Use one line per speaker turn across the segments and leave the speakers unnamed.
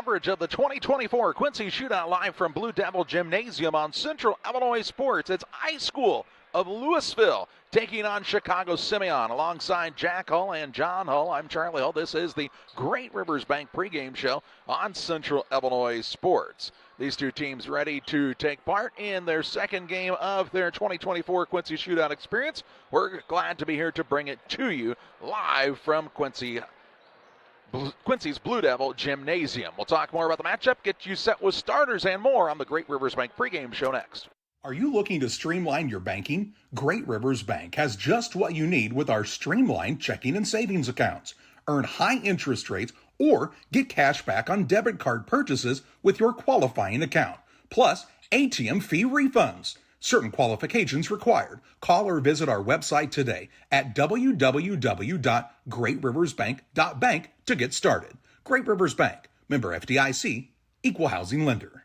coverage of the 2024 Quincy Shootout live from Blue Devil Gymnasium on Central Illinois Sports. It's iSchool of Lewisville taking on Chicago Simeon alongside Jack Hull and John Hull. I'm Charlie Hull. This is the Great Rivers Bank pregame show on Central Illinois Sports. These two teams ready to take part in their second game of their 2024 Quincy Shootout experience. We're glad to be here to bring it to you live from Quincy's Blue Devil Gymnasium. We'll talk more about the matchup, get you set with starters and more on the Great Rivers Bank pregame show next.
Are you looking to streamline your banking? Great Rivers Bank has just what you need with our streamlined checking and savings accounts. Earn high interest rates or get cash back on debit card purchases with your qualifying account. Plus, ATM fee refunds. Certain qualifications required. Call or visit our website today at www.greatriversbank.bank to get started. Great Rivers Bank, member FDIC, equal housing lender.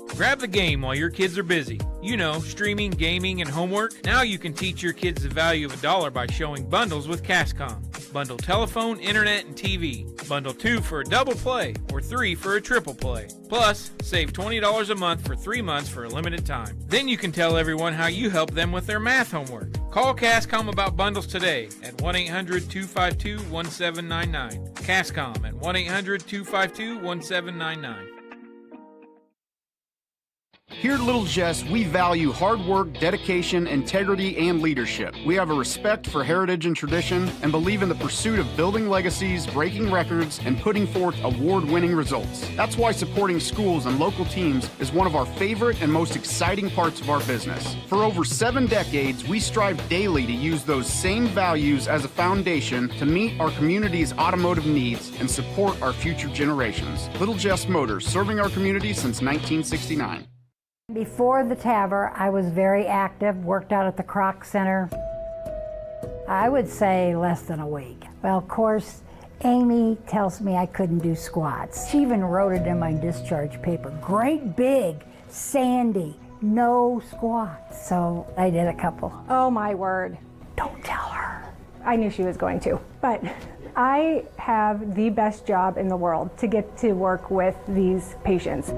Grab the game while your kids are busy. You know, streaming, gaming, and homework. Now you can teach your kids the value of $1 by showing bundles with Cashcom. Bundle telephone, internet, and TV. Bundle 2 for a double play or 3 for a triple play. Plus, save $20 a month for 3 months for a limited time. Then you can tell everyone how you help them with their math homework. Call Cashcom about bundles today at 1-800-252-1799. Cashcom at 1-800-252-1799.
Here at Little Jess, we value hard work, dedication, integrity, and leadership. We have a respect for heritage and tradition and believe in the pursuit of building legacies, breaking records, and putting forth award-winning results. That's why supporting schools and local teams is one of our favorite and most exciting parts of our business. For over 7 decades, we strive daily to use those same values as a foundation to meet our community's automotive needs and support our future generations. Little Jess Motors, serving our community since 1969.
Before the TAVR, I was very active, worked out at the Croc Center. I would say less than a week. Well, of course, Amy tells me I couldn't do squats. She even wrote it in my discharge paper. Great big, Sandy, no squats. So I did a couple.
Oh my word.
Don't tell her.
I knew she was going to, but I have the best job in the world to get to work with these patients.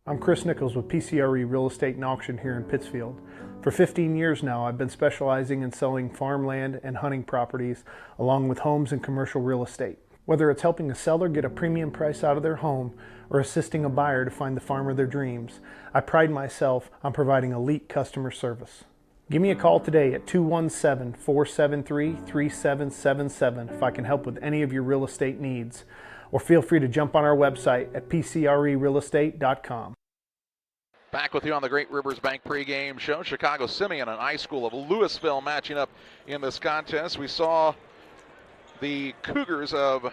I'm Chris Nichols with PCRE Real Estate and Auction here in Pittsfield. For 15 years now, I've been specializing in selling farmland and hunting properties, along with homes and commercial real estate. Whether it's helping a seller get a premium price out of their home or assisting a buyer to find the farm of their dreams, I pride myself on providing elite customer service. Give me a call today at 217-473-3777 if I can help with any of your real estate needs. Or feel free to jump on our website at pcrerealestate.com.
Back with you on the Great Rivers Bank pregame show. Chicago Simeon and iSchool of Lewisville matching up in this contest. We saw the Cougars of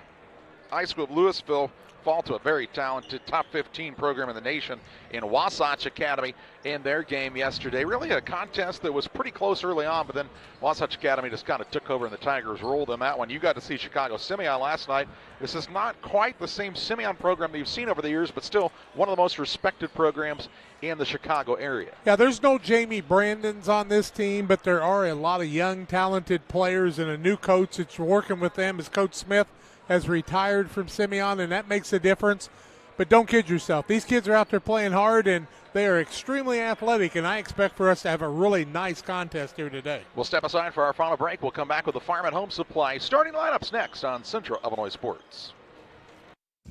iSchool of Lewisville fall to a very talented top 15 program in the nation in Wasatch Academy in their game yesterday. Really a contest that was pretty close early on, but then Wasatch Academy just kind of took over and the Tigers rolled in that one. You got to see Chicago Simeon last night. This is not quite the same Simeon program that you've seen over the years, but still one of the most respected programs in the Chicago area.
Yeah, there's no Jamie Brandons on this team, but there are a lot of young, talented players and a new coach that's working with them as Coach Smith has retired from Simeon, and that makes a difference. But don't kid yourself. These kids are out there playing hard, and they are extremely athletic, and I expect for us to have a really nice contest here today.
We'll step aside for our final break. We'll come back with the Farm and Home Supply starting lineups next on Central Illinois Sports.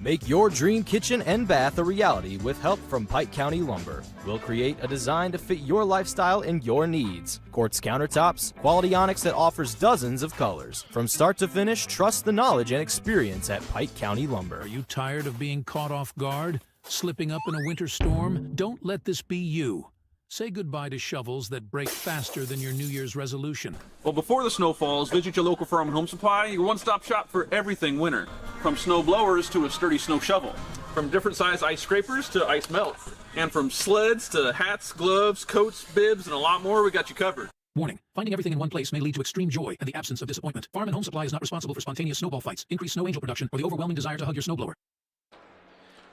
Make your dream kitchen and bath a reality with help from Pike County Lumber. We'll create a design to fit your lifestyle and your needs. Quartz countertops, quality onyx that offers dozens of colors. From start to finish, trust the knowledge and experience at Pike County Lumber.
Are you tired of being caught off guard? Slipping up in a winter storm? Don't let this be you. Say goodbye to shovels that break faster than your New Year's resolution.
Well, before the snow falls, visit your local Farm and Home Supply, your one-stop shop for everything winter. From snow blowers to a sturdy snow shovel. From different size ice scrapers to ice melt. And from sleds to hats, gloves, coats, bibs, and a lot more, we got you covered.
Warning, finding everything in one place may lead to extreme joy and the absence of disappointment. Farm and Home Supply is not responsible for spontaneous snowball fights, increased snow angel production, or the overwhelming desire to hug your snowblower.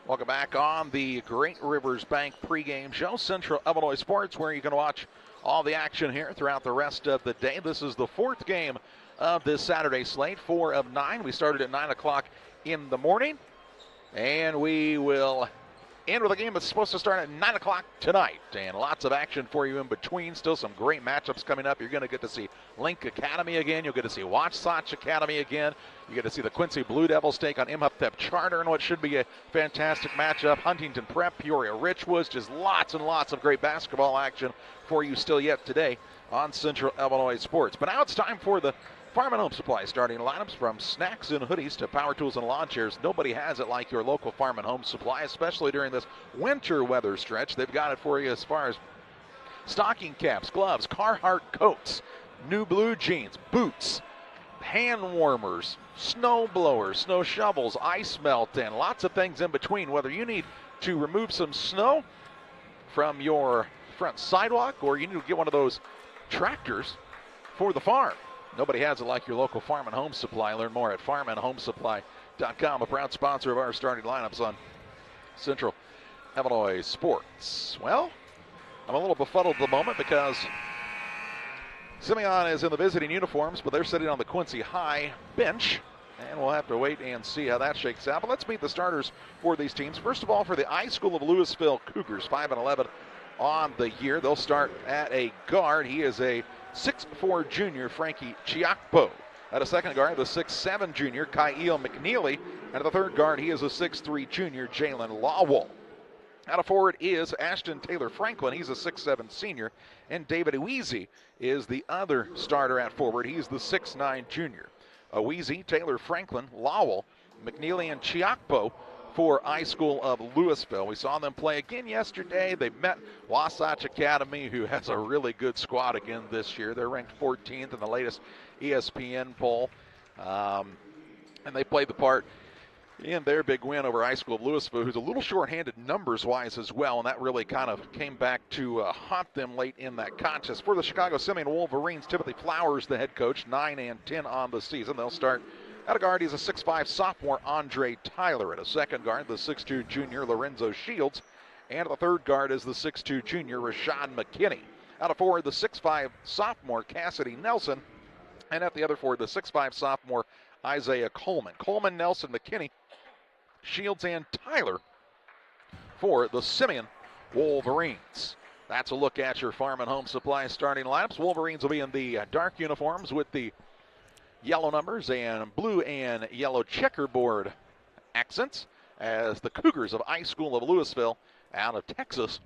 Welcome back on the Great Rivers Bank pregame show, Central Illinois Sports, where you can watch all the action here throughout the rest of the day. This is the fourth game of this Saturday slate, 4 of 9. We started at 9 o'clock in the morning, and we will end with a game that's supposed to start at 9 o'clock tonight. And lots of action for you in between. Still some great matchups coming up. You're going to get to see Link Academy again. You'll get to see Wasatch Academy again. You get to see the Quincy Blue Devils take on Imhotep Charter in what should be a fantastic matchup. Huntington Prep, Peoria Richwoods. Just lots and lots of great basketball action for you still yet today on Central Illinois Sports. But now it's time for the Farm and Home Supply starting lineups, from snacks and hoodies to power tools and lawn chairs. Nobody has it like your local Farm and Home Supply, especially during this winter weather stretch. They've got it for you as far as stocking caps, gloves, Carhartt coats, new blue jeans, boots, hand warmers, snow blowers, snow shovels, ice melt, and lots of things in between. Whether you need to remove some snow from your front sidewalk or you need to get one of those tractors for the farm, nobody has it like your local Farm and Home Supply. Learn more at farmandhomesupply.com, a proud sponsor of our starting lineups on Central Illinois Sports. Well, I'm a little befuddled at the moment because Simeon is in the visiting uniforms, but they're sitting on the Quincy High bench, and we'll have to wait and see how that shakes out. But let's meet the starters for these teams. First of all, for the iSchool of Lewisville Cougars, 5-11 on the year. They'll start at a guard. He is a 6'4" junior, Frankie Chiakpo. At a second guard, the 6'7" junior, Kyle McNeely. And at the third guard, he is a 6'3" junior, Jalen Lawwell. Out of forward is Ashton Taylor Franklin. He's a 6'7" senior. And David Oweezy is the other starter at forward. He's the 6'9" junior. Oweezy, Taylor Franklin, Lawwell, McNeely, and Chiakpo for iSchool of Lewisville. We saw them play again yesterday. They met Wasatch Academy, who has a really good squad again this year. They're ranked 14th in the latest ESPN poll. And they played the part in their big win over iSchool of Lewisville, who's a little short-handed numbers-wise as well, and that really kind of came back to haunt them late in that contest. For the Chicago Simeon Wolverines, Timothy Flowers, the head coach, 9-10 on the season. They'll start at a guard. He's a 6'5" sophomore, Andre Tyler. At a second guard, the 6'2" junior, Lorenzo Shields. And at the third guard is the 6'2" junior, Rashad McKinney. Out of forward, the 6'5" sophomore, Cassidy Nelson. And at the other forward, the 6'5" sophomore, Isaiah Coleman. Coleman, Nelson, McKinney, Shields, and Tyler for the Simeon Wolverines. That's a look at your Farm and Home Supply starting lineups. Wolverines will be in the dark uniforms with the yellow numbers and blue and yellow checkerboard accents, as the Cougars of iSchool of Lewisville out of Texas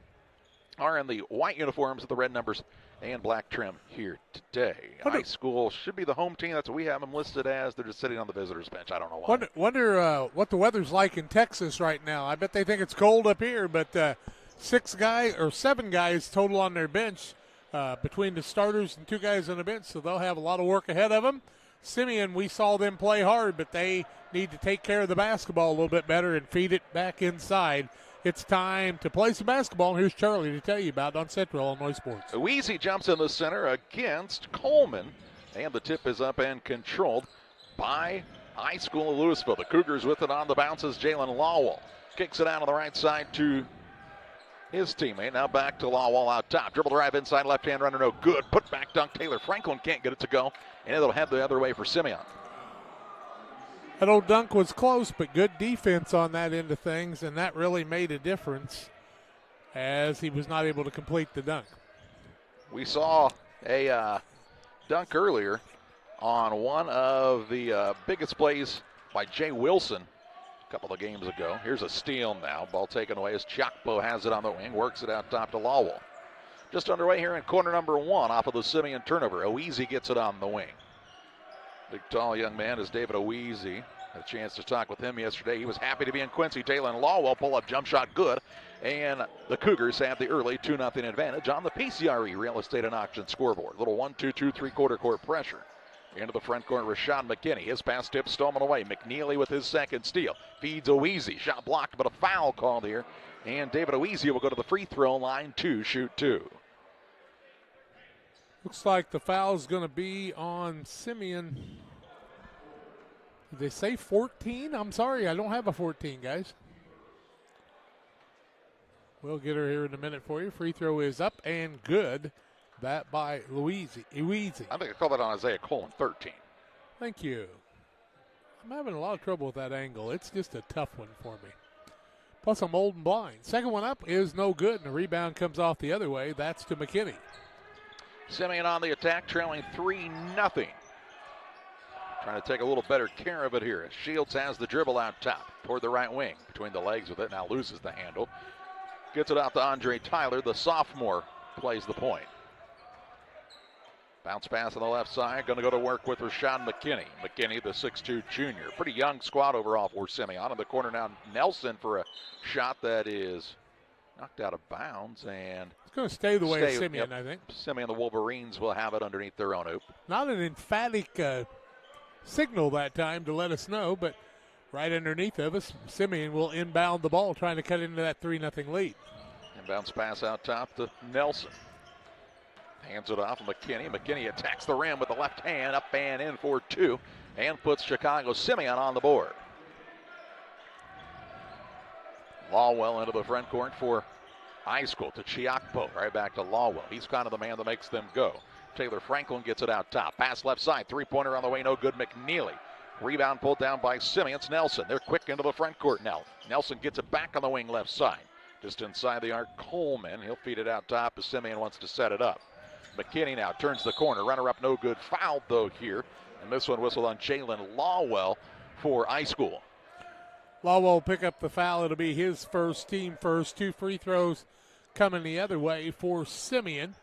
are in the white uniforms with the red numbers and black trim here today. iSchool should be the home team. That's what we have them listed as. They're just sitting on the visitors bench. I don't know why.
Wonder what the weather's like in Texas right now. I bet they think it's cold up here, but 7 guys total on their bench between the starters and 2 guys on the bench, so they'll have a lot of work ahead of them. Simeon, we saw them play hard, but they need to take care of the basketball a little bit better and feed it back inside. It's time to play some basketball, and here's Charlie to tell you about it on Central Illinois Sports.
Oweezy jumps in the center against Coleman, and the tip is up and controlled by iSchool of Lewisville. The Cougars with it on the bounces. Jalen Lawwell kicks it out on the right side to his teammate. Now back to Lawwell out top. Dribble drive inside, left-hand runner, no good. Put back dunk. Taylor Franklin can't get it to go, and it'll head the other way for Simeon.
That old dunk was close, but good defense on that end of things, and that really made a difference as he was not able to complete the dunk.
We saw a dunk earlier on one of the biggest plays by Jay Wilson a couple of games ago. Here's a steal now. Ball taken away as Chiakpo has it on the wing, works it out top to Lawwell. Just underway here in quarter number 1 off of the Simeon turnover. Oweezy gets it on the wing. Big, tall young man is David Oweezy. Had a chance to talk with him yesterday. He was happy to be in Quincy. Taylor and Lawwell pull-up jump shot good. And the Cougars have the early 2-0 advantage on the PCRE Real Estate and Auction scoreboard. Little 1-2-2 3/4 court pressure. Into the front court, Rashad McKinney. His pass tip stolen away. McNeely with his second steal. Feeds Oweezy. Shot blocked, but a foul called here. And David Oweezy will go to the free throw line to shoot 2.
Looks like the foul is going to be on Simeon. Did they say 14? I'm sorry, I don't have a 14, guys. We'll get her here in a minute for you. Free throw is up and good. That by Oweezy.
I think I call that on Isaiah Coleman, 13.
Thank you. I'm having a lot of trouble with that angle. It's just a tough one for me. Plus, I'm old and blind. Second one up is no good, and the rebound comes off the other way. That's to McKinney.
Simeon on the attack, trailing 3-0. Trying to take a little better care of it here. Shields has the dribble out top toward the right wing. Between the legs with it, now loses the handle. Gets it out to Andre Tyler. The sophomore plays the point. Bounce pass on the left side. Going to go to work with Rashawn McKinney. McKinney, the 6'2 junior. Pretty young squad overall for Simeon. In the corner now, Nelson for a shot that is knocked out of bounds. And
it's going to stay the way of Simeon, I think.
Simeon, the Wolverines, will have it underneath their own hoop.
Not an emphatic signal that time to let us know, but right underneath of us, Simeon will inbound the ball, trying to cut into that 3-0 lead.
Inbounds pass out top to Nelson. Hands it off to McKinney. McKinney attacks the rim with the left hand, up and in for 2, and puts Chicago Simeon on the board. Lawwell into the front court for iSchool to Chiakpo. Right back to Lawwell. He's kind of the man that makes them go. Taylor Franklin gets it out top. Pass left side. Three-pointer on the way. No good. McNeely. Rebound pulled down by Simeon. It's Nelson. They're quick into the front court now. Nelson gets it back on the wing left side. Just inside the arc, Coleman. He'll feed it out top as Simeon wants to set it up. McKinney now turns the corner. Runner up, no good. Fouled, though, here. And this one whistled on Jalen Lawwell for iSchool.
Lawwell will pick up the foul. It'll be his first, team first. 2 free throws coming the other way for Simeon.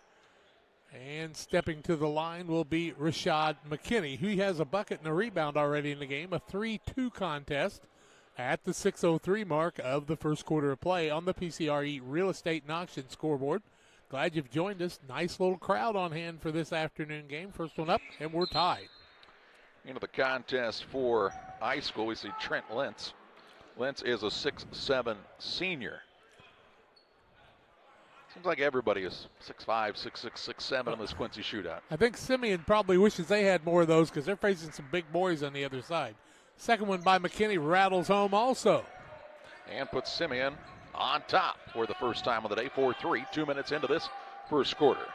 And stepping to the line will be Rashad McKinney, who has a bucket and a rebound already in the game. A 3-2 contest at the 6:03 mark of the first quarter of play on the PCRE Real Estate and Auction scoreboard. Glad you've joined us. Nice little crowd on hand for this afternoon game. First one up, and we're tied.
Into the contest for iSchool, we see Trent Lentz. Lentz is a 6'7 senior. Seems like everybody is 6'5", 6'6", 6'7 in this Quincy Shootout.
I think Simeon probably wishes they had more of those because they're facing some big boys on the other side. Second one by McKinney rattles home also.
And puts Simeon on top for the first time of the day. 4-3, 2 minutes into this first quarter.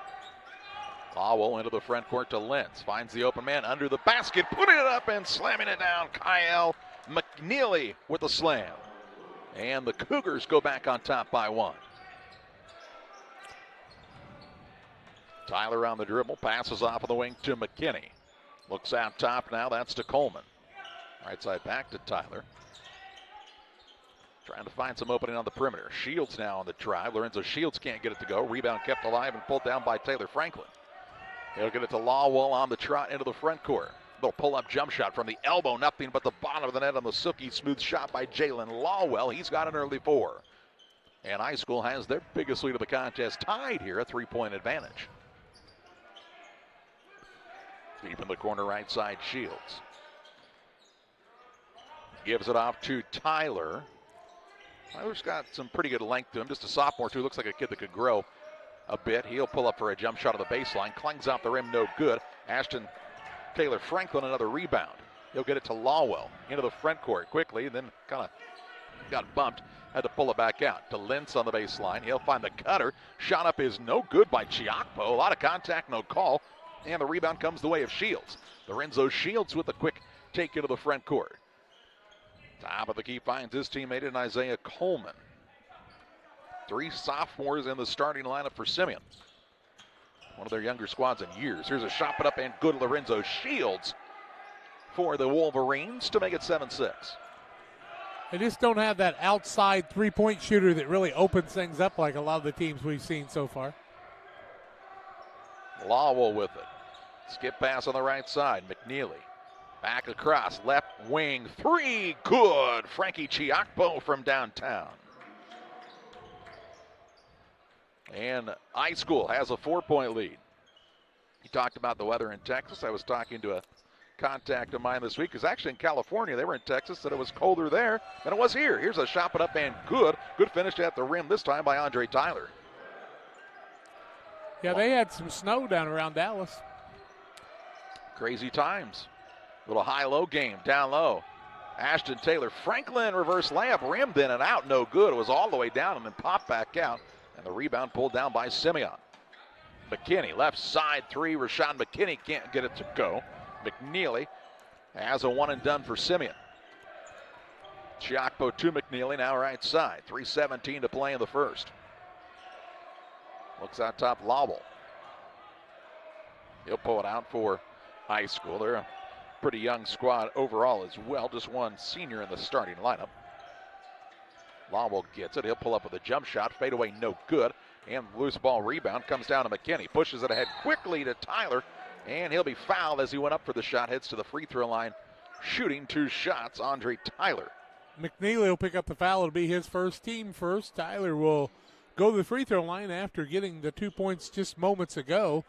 Lawwell into the front court to Lentz. Finds the open man under the basket, putting it up and slamming it down. Kyle McNeely with a slam. And the Cougars go back on top by 1. Tyler on the dribble, passes off of the wing to McKinney. Looks out top now, that's to Coleman. Right side back to Tyler. Trying to find some opening on the perimeter. Shields now on the drive. Lorenzo Shields can't get it to go. Rebound kept alive and pulled down by Taylor Franklin. He'll get it to Lawwell on the trot into the front court. Little pull-up jump shot from the elbow. Nothing but the bottom of the net on the silky smooth shot by Jalen Lawwell. He's got an early 4. And iSchool has their biggest lead of the contest tied here, a 3-point advantage. Deep in the corner right side, Shields. Gives it off to Tyler. Tyler's got some pretty good length to him. Just a sophomore, too. Looks like a kid that could grow a bit. He'll pull up for a jump shot on the baseline. Clings off the rim, no good. Ashton Taylor Franklin, another rebound. He'll get it to Lawwell into the front court quickly, then kind of got bumped. Had to pull it back out to Lentz on the baseline. He'll find the cutter. Shot up is no good by Chiakpo. A lot of contact, no call. And the rebound comes the way of Shields. Lorenzo Shields with a quick take into the front court. Top of the key finds his teammate in Isaiah Coleman. 3 sophomores in the starting lineup for Simeon. One of their younger squads in years. Here's a shot put up and good. Lorenzo Shields for the Wolverines to make it 7-6.
They just don't have that outside three-point shooter that really opens things up like a lot of the teams we've seen so far.
Lawwell with it. Skip pass on the right side. McNeely. Back across. Left wing. 3. Good. Frankie Chiakpo from downtown. And iSchool has a 4-point lead. He talked about the weather in Texas. I was talking to a contact of mine this week. Because actually in California, they were in Texas, said it was colder there than it was here. Here's a shot put up and good. Good finish at the rim this time by Andre Tyler.
Yeah, they had some snow down around Dallas.
Crazy times. Little high-low game, down low. Ashton Taylor Franklin reverse layup, rimmed in and out, no good. It was all the way down and then popped back out. And the rebound pulled down by Simeon. McKinney, left side 3. Rashawn McKinney can't get it to go. McNeely As a one and done for Simeon. Chiakpo to McNeely, now right side. 3:17 to play in the first. Looks out top, Lowell. He'll pull it out for iSchool. They're a pretty young squad overall as well. Just one senior in the starting lineup. Lowell gets it. He'll pull up with a jump shot. Fade away, no good. And loose ball rebound comes down to McKinney. Pushes it ahead quickly to Tyler. And he'll be fouled as he went up for the shot. Heads to the free throw line. Shooting 2 shots, Andre Tyler.
McNeely will pick up the foul. It'll be his first, team first. Tyler will go to the free throw line after getting the 2 points just moments ago.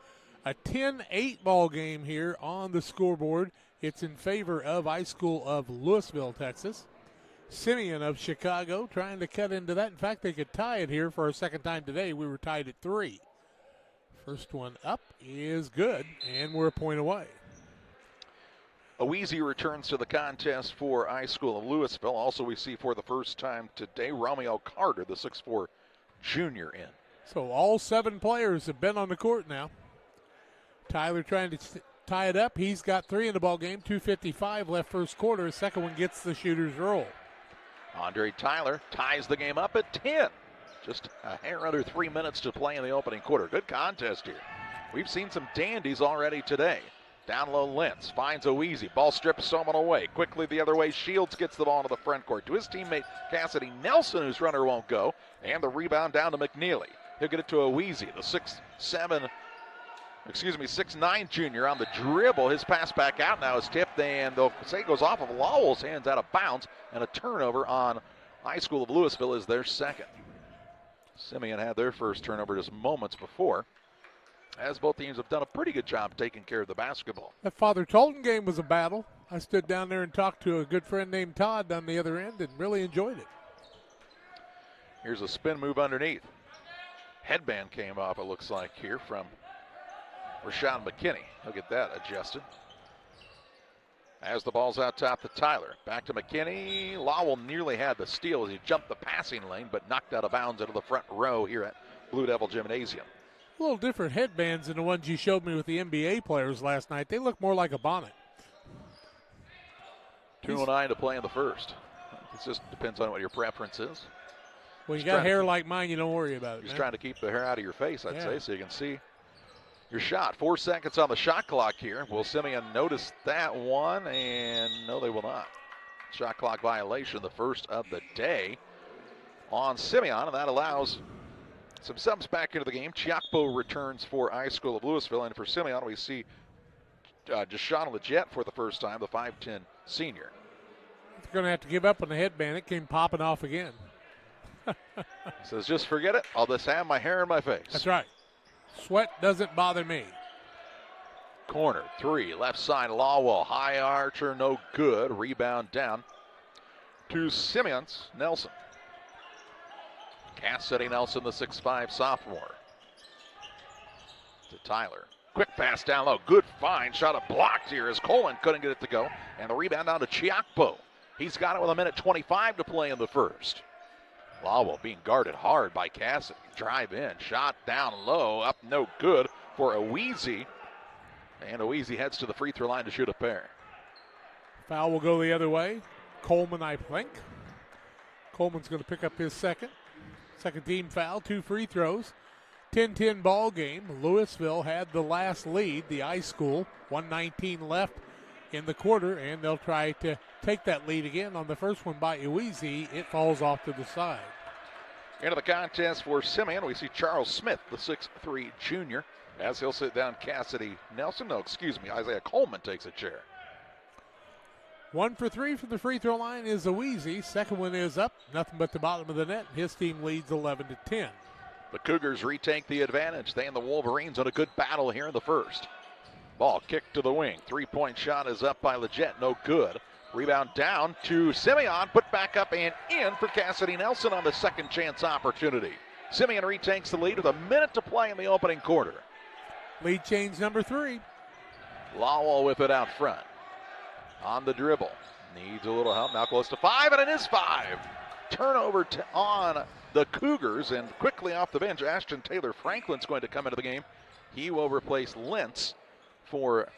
A 10-8 ball game here on the scoreboard. It's in favor of iSchool of Lewisville, Texas. Simeon of Chicago trying to cut into that. In fact, they could tie it here for a second time today. We were tied at 3. First one up is good, and we're a point away.
Oweezy returns to the contest for iSchool of Lewisville. Also, we see for the first time today, Romeo Carter, the 6'4 junior in.
So all 7 players have been on the court now. Tyler trying to tie it up. He's got 3 in the ball game. 2:55 left first quarter. Second one gets the shooter's roll.
Andre Tyler ties the game up at 10. Just a hair under 3 minutes to play in the opening quarter. Good contest here. We've seen some dandies already today. Down low, Lentz finds Oweezy. Ball stripped someone away. Quickly the other way, Shields gets the ball into the front court to his teammate Cassidy Nelson, whose runner won't go. And the rebound down to McNeely. He'll get it to Oweezy, the 6'9 junior on the dribble. His pass back out now is tipped, and they'll say it goes off of Lowell's hands out of bounds, and a turnover on iSchool of Lewisville is their second. Simeon had their first turnover just moments before, as both teams have done a pretty good job taking care of the basketball.
That Father Tolton game was a battle. I stood down there and talked to a good friend named Todd on the other end and really enjoyed it.
Here's a spin move underneath. Headband came off, it looks like, here from Rashawn McKinney. He'll get that adjusted. As the ball's out top to Tyler. Back to McKinney. Lowell nearly had the steal as he jumped the passing lane, but knocked out of bounds into the front row here at Blue Devil Gymnasium.
A little different headbands than the ones you showed me with the NBA players last night. They look more like a bonnet.
2:09 to play in the first. It just depends on what your preference is.
When you got hair like mine, you don't worry about it.
Just trying to keep the hair out of your face, I'd say, so you can see your shot. 4 seconds on the shot clock here. Will Simeon notice that one? And no, they will not. Shot clock violation, the first of the day on Simeon, and that allows some subs back into the game. Chiakpo returns for iSchool of Lewisville, and for Simeon, we see Deshaun Leggett for the first time, the 5'10 senior.
They're going to have to give up on the headband. It came popping off again.
He says, just forget it. I'll just have my hair in my face.
That's right. Sweat doesn't bother me.
Corner, 3, left side, Lawwell. High archer, no good. Rebound down to Simeon's Nelson. Cassidy Nelson, the 6'5 sophomore. To Tyler. Quick pass down low. Good find. Shot it blocked here as Coleman couldn't get it to go. And the rebound down to Chiakpo. He's got it with 1:25 to play in the first. Lawwell being guarded hard by Cassidy. Drive in. Shot down low. Up no good for Oweezy. And Oweezy heads to the free throw line to shoot a pair.
Foul will go the other way. Coleman, I think. Coleman's going to pick up his second. Second team foul, 2 free throws. 10-10 ball game. Lewisville had the last lead, the iSchool. 1:19 left in the quarter, and they'll try to take that lead again on the first one by Oweezy. It falls off to the side.
Into the contest for Simeon, we see Charles Smith, the 6'3 junior, as he'll sit down Cassidy Nelson. No, excuse me, Isaiah Coleman takes a chair.
1 for 3 from the free throw line is Oweezy. Second one is up, nothing but the bottom of the net. His team leads 11-10.
The Cougars retake the advantage. They and the Wolverines on a good battle here in the first. Ball kicked to the wing. 3-point shot is up by Leggett, no good. Rebound down to Simeon, put back up and in for Cassidy Nelson on the second chance opportunity. Simeon retakes the lead with a minute to play in the opening quarter.
Lead change number 3.
Lawwell with it out front. On the dribble. Needs a little help. Now close to 5, and it is 5. Turnover on the Cougars, and quickly off the bench, Ashton Taylor Franklin's going to come into the game. He will replace Lentz for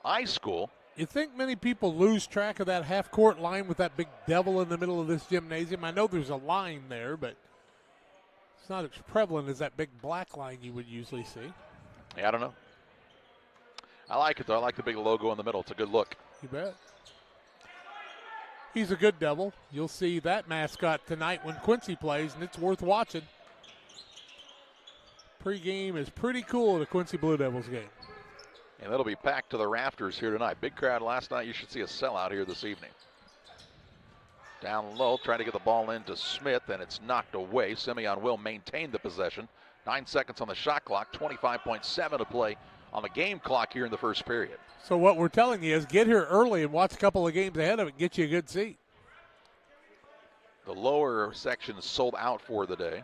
iSchool.
You think many people lose track of that half-court line with that big devil in the middle of this gymnasium? I know there's a line there, but it's not as prevalent as that big black line you would usually see.
Yeah, I don't know. I like it, though. I like the big logo in the middle. It's a good look.
You bet. He's a good devil. You'll see that mascot tonight when Quincy plays, and it's worth watching. Pre-game is pretty cool at a Quincy Blue Devils game.
And it'll be packed to the rafters here tonight. Big crowd last night. You should see a sellout here this evening. Down low, trying to get the ball into Smith, and it's knocked away. Simeon will maintain the possession. 9 seconds on the shot clock, 25.7 to play on the game clock here in the first period.
So what we're telling you is get here early and watch a couple of games ahead of it, get you a good seat.
The lower section is sold out for the day.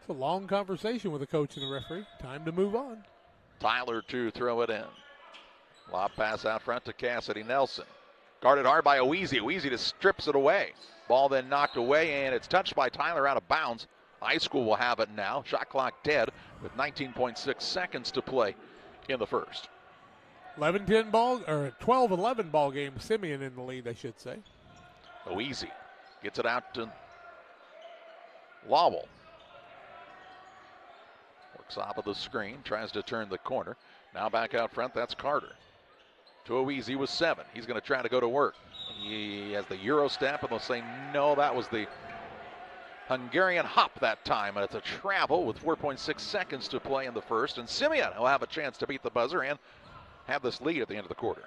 It's a long conversation with the coach and the referee. Time to move on.
Tyler to throw it in. Lob pass out front to Cassidy Nelson. Guarded hard by Oweezy. Oweezy just strips it away. Ball then knocked away, and it's touched by Tyler out of bounds. iSchool will have it now. Shot clock dead with 19.6 seconds to play in the first.
11-10 ball, or 12-11 ball game. Simeon in the lead, I should say.
Oweezy gets it out to Lowell. Works off of the screen, tries to turn the corner. Now back out front, that's Carter. To Oweezy with 7. He's going to try to go to work. He has the Euro step, and they'll say no, that was the Hungarian hop that time. And it's a travel with 4.6 seconds to play in the first. And Simeon will have a chance to beat the buzzer and have this lead at the end of the quarter.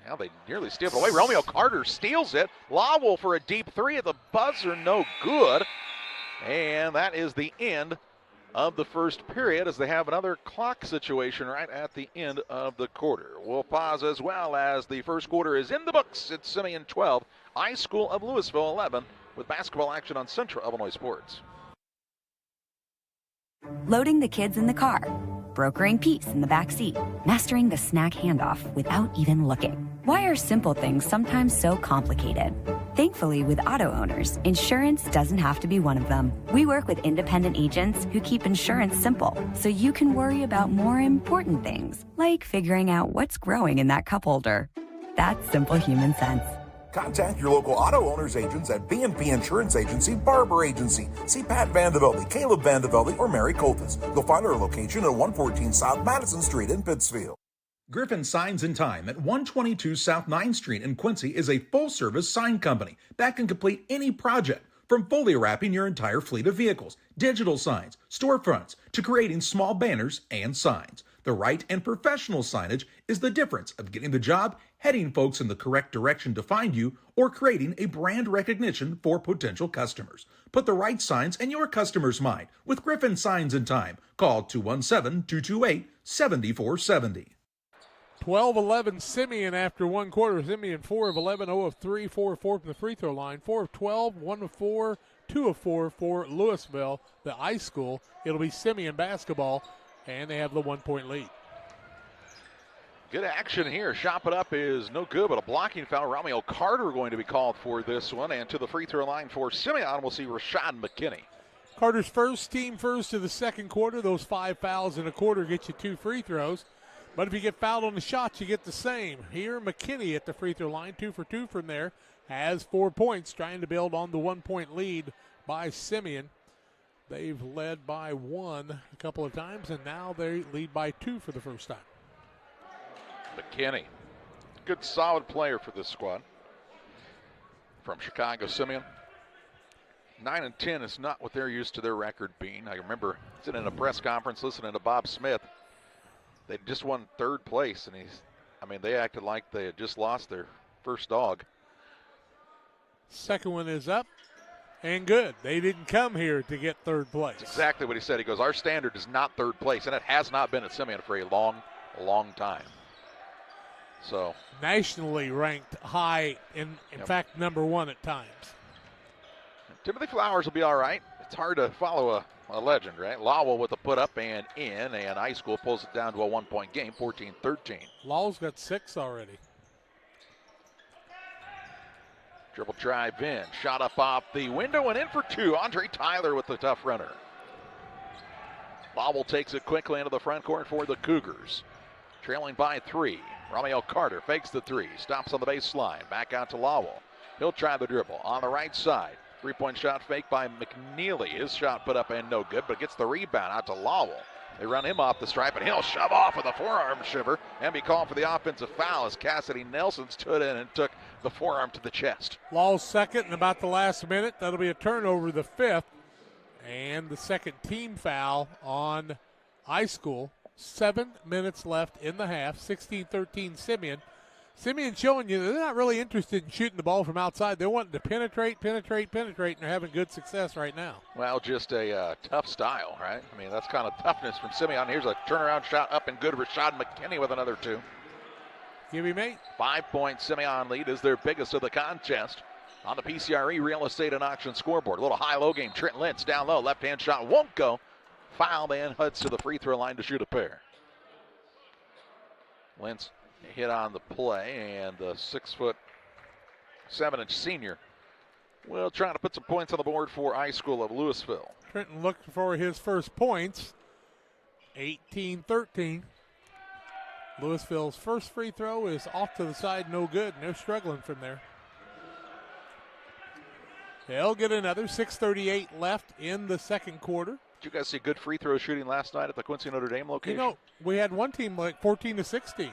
Now they nearly steal it away. Romeo Carter steals it. Lowell for a deep 3 at the buzzer, no good. And that is the end of the first period as they have another clock situation right at the end of the quarter. We'll pause as well as the first quarter is in the books. It's Simeon 12, iSchool of Lewisville 11 with basketball action on Central Illinois Sports.
Loading the kids in the car, brokering peace in the back seat, mastering the snack handoff without even looking. Why are simple things sometimes so complicated? Thankfully, with auto owners, insurance doesn't have to be one of them. We work with independent agents who keep insurance simple, so you can worry about more important things, like figuring out what's growing in that cup holder. That's simple human sense.
Contact your local auto owners agents at B&P Insurance Agency, Barber Agency. See Pat Vandevelde, Caleb Vandevelde, or Mary Coltis. You'll find our location at 114 South Madison Street in Pittsfield.
Griffin Signs and Time at 122 South 9th Street in Quincy is a full-service sign company that can complete any project, from fully wrapping your entire fleet of vehicles, digital signs, storefronts, to creating small banners and signs. The right and professional signage is the difference of getting the job, heading folks in the correct direction to find you, or creating a brand recognition for potential customers. Put the right signs in your customer's mind with Griffin Signs and Time. Call 217-228-7470.
12-11 Simeon after one quarter. Simeon 4 of 11, 0 of 3, 4 of 4 from the free throw line, 4 of 12, 1 of 4, 2 of 4 for Lewisville, the iSchool. It'll be Simeon basketball, and they have the 1-point lead.
Good action here. Shot it up is no good, but a blocking foul. Romeo Carter going to be called for this one, and to the free throw line for Simeon, we'll see Rashad McKinney.
Carter's team first of the second quarter. Those 5 fouls in a quarter get you 2 free throws. But if you get fouled on the shots, you get the same. Here, McKinney at the free throw line, 2 for 2 from there, has 4 points, trying to build on the 1-point lead by Simeon. They've led by 1 a couple of times, and now they lead by 2 for the first time.
McKinney, good solid player for this squad. From Chicago, Simeon. 9 and 10 is not what they're used to their record being. I remember sitting in a press conference listening to Bob Smith. They just won 3rd place, and they acted like they had just lost their first dog.
Second one is up and good. They didn't come here to get 3rd place.
That's exactly what he said. He goes, our standard is not 3rd place, and it has not been at Simeon for a long, long time. So
nationally ranked high, in fact, number 1 at times.
Timothy Flowers will be all right. It's hard to follow a legend, right? Lowell with a put up and in, and iSchool pulls it down to a 1-point game, 14-13.
Lowell's got 6 already.
Dribble drive in, shot up off the window and in for 2. Andre Tyler with the tough runner. Lowell takes it quickly into the front court for the Cougars. Trailing by 3. Romeo Carter fakes the three, stops on the baseline, back out to Lowell. He'll try the dribble on the right side. Three-point shot fake by McNeely. His shot put up and no good, but gets the rebound out to Lowell. They run him off the stripe, and he'll shove off with a forearm shiver and be called for the offensive foul as Cassidy Nelson stood in and took the forearm to the chest.
Lowell's second in about the last minute. That'll be a turnover, the fifth, and the second team foul on iSchool. 7 minutes left in the half, 16-13 Simeon. Simeon showing you they're not really interested in shooting the ball from outside. They're wanting to penetrate, and they're having good success right now.
Well, just a tough style, right? I mean, that's kind of toughness from Simeon. Here's a turnaround shot up and good. Rashad McKinney with another two.
Give me, mate.
5-point Simeon lead is their biggest of the contest on the PCRE Real Estate and Auction scoreboard. A little high-low game. Trent Lentz down low. Left-hand shot won't go. Foul, man. Heads to the free throw line to shoot a pair. Lentz hit on the play, and the 6'7" senior will try to put some points on the board for iSchool of Lewisville.
Trenton looking for his first points. 18-13. Lewisville's first free throw is off to the side, no good, and they're struggling from there. They'll get another. 6:38 left in the second quarter.
Did you guys see good free throw shooting last night at the Quincy Notre Dame location?
You know, we had one team like 14-16.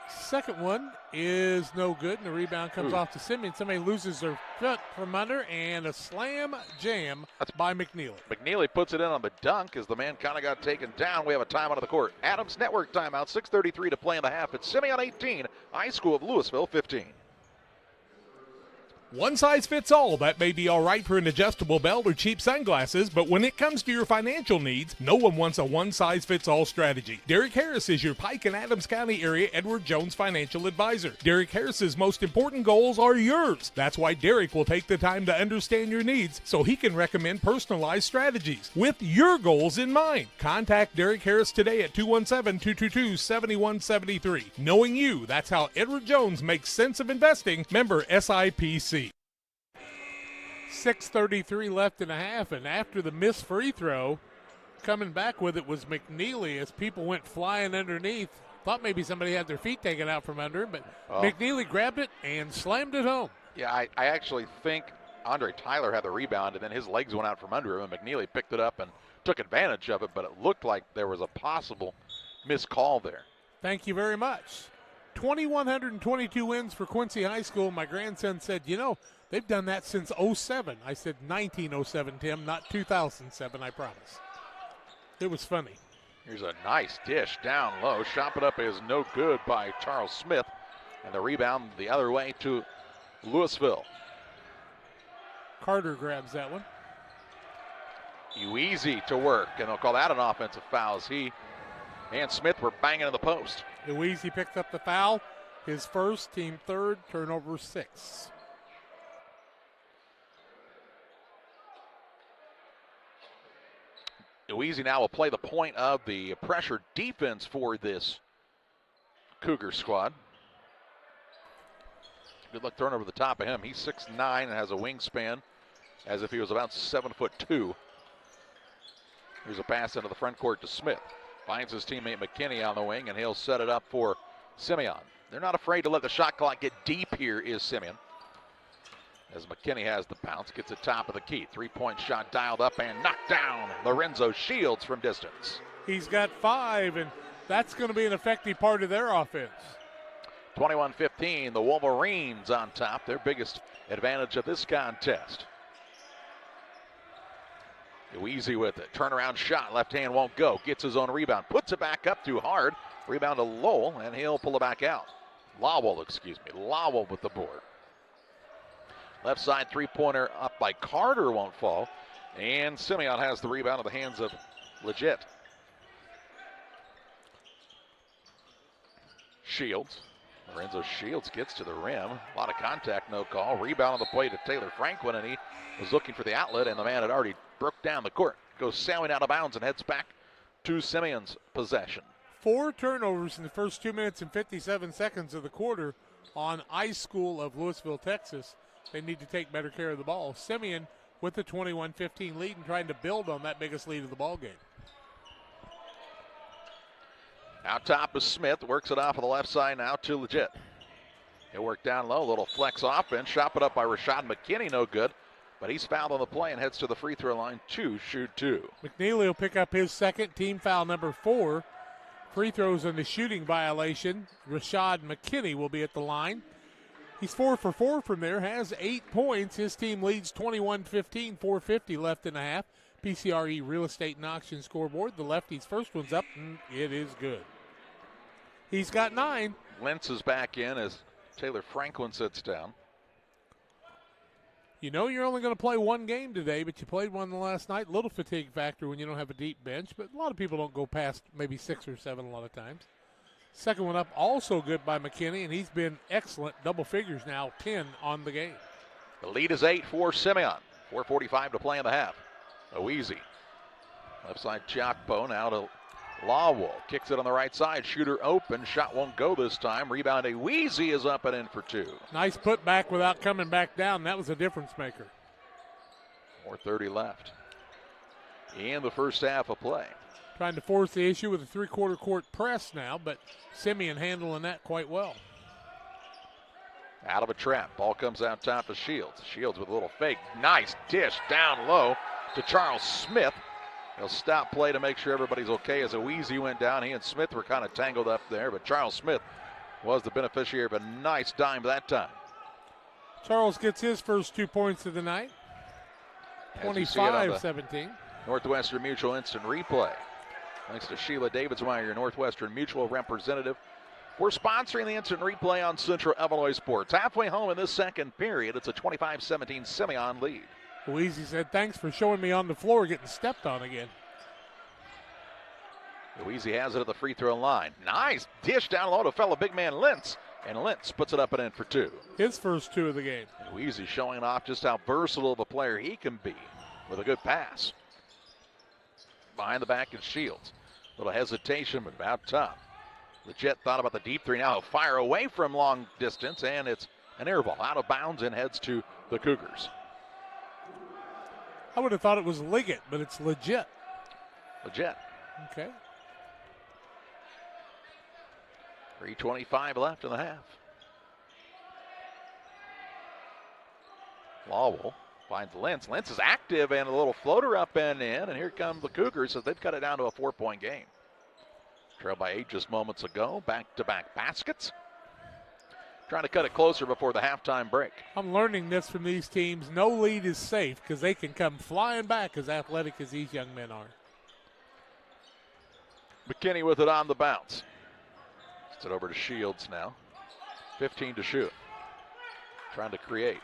Second one is no good, and the rebound comes off to Simeon. Somebody loses their foot from under, and a slam jam by McNeely.
McNeely puts it in on the dunk as the man kind of got taken down. We have a timeout of the court. Adams Network timeout, 6:33 to play in the half. It's Simeon 18, iSchool of Lewisville 15.
One size fits all. That may be all right for an adjustable belt or cheap sunglasses, but when it comes to your financial needs, no one wants a one-size-fits-all strategy. Derek Harris is your Pike and Adams County area Edward Jones financial advisor. Derek Harris's most important goals are yours. That's why Derek will take the time to understand your needs so he can recommend personalized strategies with your goals in mind. Contact Derek Harris today at 217-222-7173. Knowing you, that's how Edward Jones makes sense of investing. Member SIPC.
6:33 left in a half, and after the missed free throw, coming back with it was McNeely as people went flying underneath. Thought maybe somebody had their feet taken out from under him, but McNeely grabbed it and slammed it home.
Yeah, I actually think Andre Tyler had the rebound, and then his legs went out from under him, and McNeely picked it up and took advantage of it, but it looked like there was a possible missed call there.
Thank you very much. 2,122 wins for Quincy High School. My grandson said, you know, they've done that since 07. I said 1907, Tim, not 2007, I promise. It was funny.
Here's a nice dish down low. Shot it up is no good by Charles Smith. And the rebound the other way to Lewisville.
Carter grabs that one.
Easy to work, and they'll call that an offensive foul as he and Smith were banging in the post.
Easy picked up the foul. His first, team third, turnover 6.
Easy now will play the point of the pressure defense for this Cougar squad. Good luck throwing over the top of him. He's 6'9" and has a wingspan as if he was about 7'2". Here's a pass into the front court to Smith. Finds his teammate McKinney on the wing, and he'll set it up for Simeon. They're not afraid to let the shot clock get deep here is Simeon. As McKinney has the bounce, gets it top of the key. Three-point shot dialed up and knocked down. Lorenzo Shields from distance.
He's got 5, and that's going to be an effective part of their offense.
21-15, the Wolverines on top. Their biggest advantage of this contest. Easy with it. Turnaround shot. Left hand won't go. Gets his own rebound. Puts it back up too hard. Rebound to Lowell, and he'll pull it back out. Lowell with the board. Left side three-pointer up by Carter won't fall. And Simeon has the rebound in the hands of Legit. Shields. Lorenzo Shields gets to the rim. A lot of contact, no call. Rebound on the play to Taylor Franklin, and he was looking for the outlet, and the man had already broke down the court. Goes sailing out of bounds and heads back to Simeon's possession.
4 turnovers in the first 2 minutes and 57 seconds of the quarter on iSchool of Lewisville, Texas. They need to take better care of the ball. Simeon with the 21-15 lead and trying to build on that biggest lead of the ball game.
Out top is Smith. Works it off of the left side now to Legit. He'll work down low. Little flex offense. Shot it up by Rashad McKinney. No good. But he's fouled on the play and heads to the free throw line to shoot 2.
McNeely will pick up his second, team foul number 4. Free throws in the shooting violation. Rashad McKinney will be at the line. He's 4 for 4 from there, has 8 points. His team leads 21-15, 4:50 left in the half. PCRE Real Estate and Auction scoreboard. The lefty's first one's up, and it is good. He's got 9.
Lentz is back in as Taylor Franklin sits down.
You know you're only going to play one game today, but you played one the last night. Little fatigue factor when you don't have a deep bench, but a lot of people don't go past maybe 6 or 7 a lot of times. Second one up, also good by McKinney, and he's been excellent. Double figures now, 10 on the game.
The lead is 8 for Simeon. 4:45 to play in the half. Oeasy. Left side Chiakpo now to Lawwell. Kicks it on the right side. Shooter open. Shot won't go this time. Rebound Oeasy is up and in for 2.
Nice put back without coming back down. That was a difference maker.
4:30 left in the first half of play.
Trying to force the issue with a 3/4 court press now, but Simeon handling that quite well.
Out of a trap. Ball comes out top to Shields. Shields with a little fake. Nice dish down low to Charles Smith. He'll stop play to make sure everybody's okay as Oeasy went down. He and Smith were kind of tangled up there, but Charles Smith was the beneficiary of a nice dime that time.
Charles gets his first 2 points of the night. 25-17.
Northwestern Mutual instant replay. Thanks to Sheila Davidsmeyer, your Northwestern Mutual representative. We're sponsoring the instant replay on Central Illinois Sports. Halfway home in this second period, it's a 25-17 Simeon lead.
Oeasy said, thanks for showing me on the floor getting stepped on again.
Oeasy has it at the free throw line. Nice dish down low to fellow big man Lentz. And Lentz puts it up and in for 2.
His first 2 of the game.
Oeasy showing off just how versatile of a player he can be with a good pass. Behind the back is Shields. Little hesitation, but about top. Legit thought about the deep 3 now. He'll fire away from long distance, and it's an air ball out of bounds and heads to the Cougars.
I would have thought it was Liggett, but it's Legit.
Legit.
Okay.
3:25 left in the half. Lawwell finds Lentz. Lentz is active and a little floater up and in, and here come the Cougars as they've cut it down to a 4-point game. Trailed by 8 just moments ago. Back-to-back baskets. Trying to cut it closer before the halftime break.
I'm learning this from these teams. No lead is safe because they can come flying back as athletic as these young men are.
McKinney with it on the bounce. Gets it over to Shields now. 15 to shoot. Trying to create.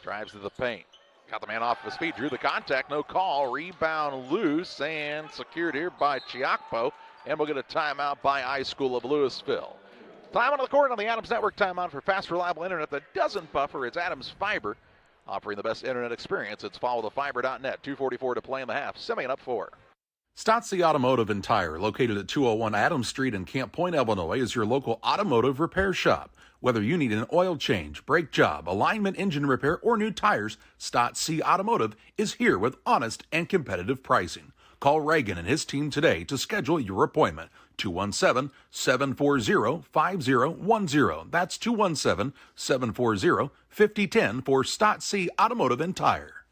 Drives to the paint. Got the man off his feet. Drew the contact. No call. Rebound loose and secured here by Chiakpo. And we'll get a timeout by iSchool of Lewisville. Time on the court on the Adams Network timeout for fast, reliable internet that doesn't buffer. It's Adams Fiber, offering the best internet experience. It's followthefiber.net. 2:44 to play in the half. Simeon up 4.
Stotzi Automotive and Tire, located at 201 Adams Street in Camp Point, Illinois, is your local automotive repair shop. Whether you need an oil change, brake job, alignment, engine repair, or new tires, Stotzi Automotive is here with honest and competitive pricing. Call Reagan and his team today to schedule your appointment. 217-740-5010. That's 217-740-5010 for Stotzi Automotive and Tire.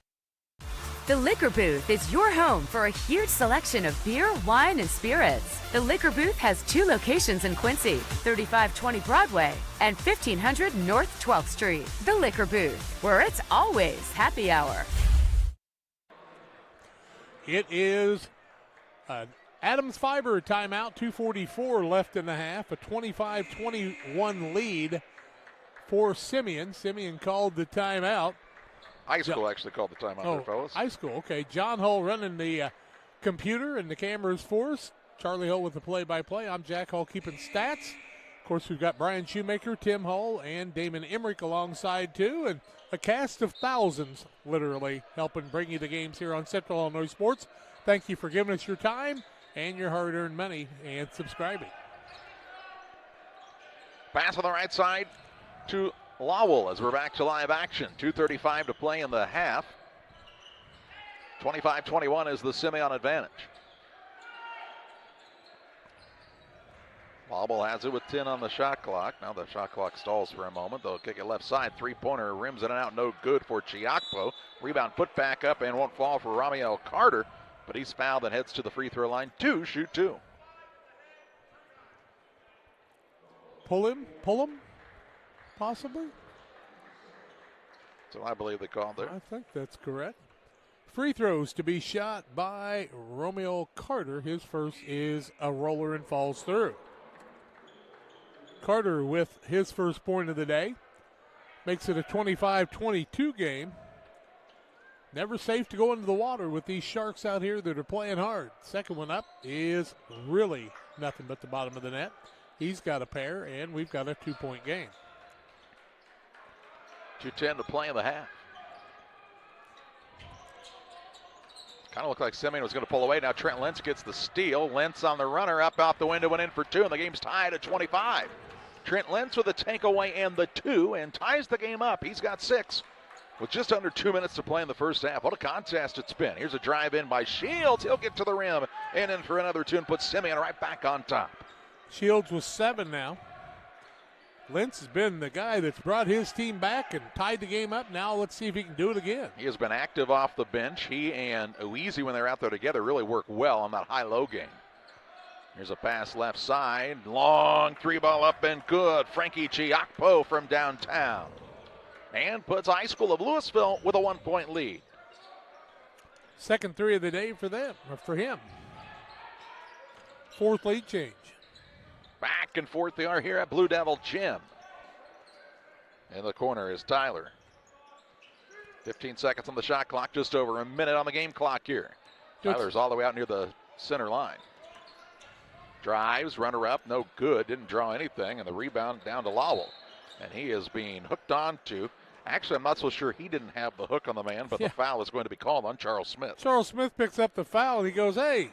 The Liquor Booth is your home for a huge selection of beer, wine, and spirits. The Liquor Booth has 2 locations in Quincy, 3520 Broadway and 1500 North 12th Street. The Liquor Booth, where it's always happy hour.
It is Adams Fiber timeout, 2:44 left in the half, a 25-21 lead for Simeon. Simeon called the timeout.
iSchool actually called the timeout there, fellas.
iSchool, okay. John Hull running the computer and the cameras for us. Charlie Hull with the play-by-play. I'm Jack Hull keeping stats. Of course, we've got Brian Shoemaker, Tim Hull, and Damon Emmerich alongside, too. And a cast of thousands, literally, helping bring you the games here on Central Illinois Sports. Thank you for giving us your time and your hard-earned money and subscribing.
Pass on the right side to Lawwell as we're back to live action. 2:35 to play in the half. 25-21 is the Simeon advantage. Auble has it with 10 on the shot clock. Now the shot clock stalls for a moment. They'll kick it left side. Three-pointer rims in and out. No good for Chiakpo. Rebound put back up and won't fall for Ramiel Carter. But he's fouled and heads to the free throw line. Shoot two.
Pull him, possibly?
So I believe they called there.
I think that's correct. Free throws to be shot by Romeo Carter. His first is a roller and falls through. Carter with his first point of the day. Makes it a 25-22 game. Never safe to go into the water with these Sharks out here that are playing hard. Second one up is really nothing but the bottom of the net. He's got a pair, and we've got a 2-point game.
2:10 to play in the half. Kind of looked like Simeon was going to pull away. Now Trent Lentz gets the steal. Lentz on the runner, up out the window and in for two, and the game's tied at 25. Trent Lentz with a takeaway and the two, and ties the game up. He's got 6 with just under 2 minutes to play in the first half. What a contest it's been. Here's a drive in by Shields. He'll get to the rim and in for another two and put Simeon right back on top.
Shields with 7 now. Lentz has been the guy that's brought his team back and tied the game up. Now let's see if he can do it again.
He has been active off the bench. He and Ueasy, when they're out there together, really work well on that high-low game. Here's a pass left side. Long three ball up and good. Frankie Chiakpo from downtown. And puts iSchool of Lewisville with a 1-point lead.
Second three of the day for them, or for him. Fourth lead change.
Back and forth they are here at Blue Devil Gym. In the corner is Tyler. 15 seconds on the shot clock, just over a minute on the game clock here. Tyler's all the way out near the center line. Drives, runner up, no good, didn't draw anything, and the rebound down to Lowell. And he is being hooked on to. Actually, I'm not so sure he didn't have the hook on the man, but the foul is going to be called on Charles Smith.
Charles Smith picks up the foul, and he goes, hey,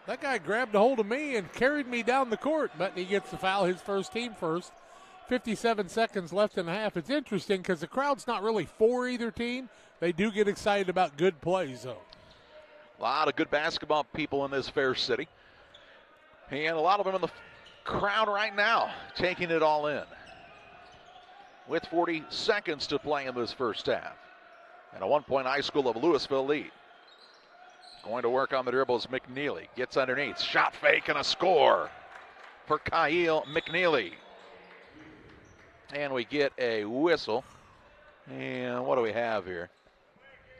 that guy grabbed a hold of me and carried me down the court, but he gets the foul, his first team first. 57 seconds left in the half. It's interesting because the crowd's not really for either team. They do get excited about good plays, though.
A lot of good basketball people in this fair city. And a lot of them in the crowd right now taking it all in. With 40 seconds to play in this first half. And a 1-point iSchool of Lewisville lead. Going to work on the dribbles, McNeely gets underneath. Shot fake and a score for Kyle McNeely. And we get a whistle. And what do we have here?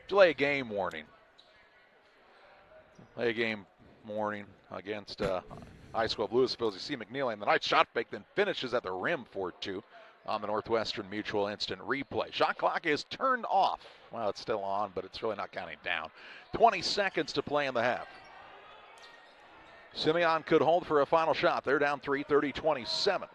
Delay game warning. Delay game warning against iSchool of Lewisville. As you see McNeely, and the nice shot fake, then finishes at the rim for 2 on the Northwestern Mutual instant replay. Shot clock is turned off. Well, it's still on, but it's really not counting down. 20 seconds to play in the half. Simeon could hold for a final shot. They're down 3, 30-27.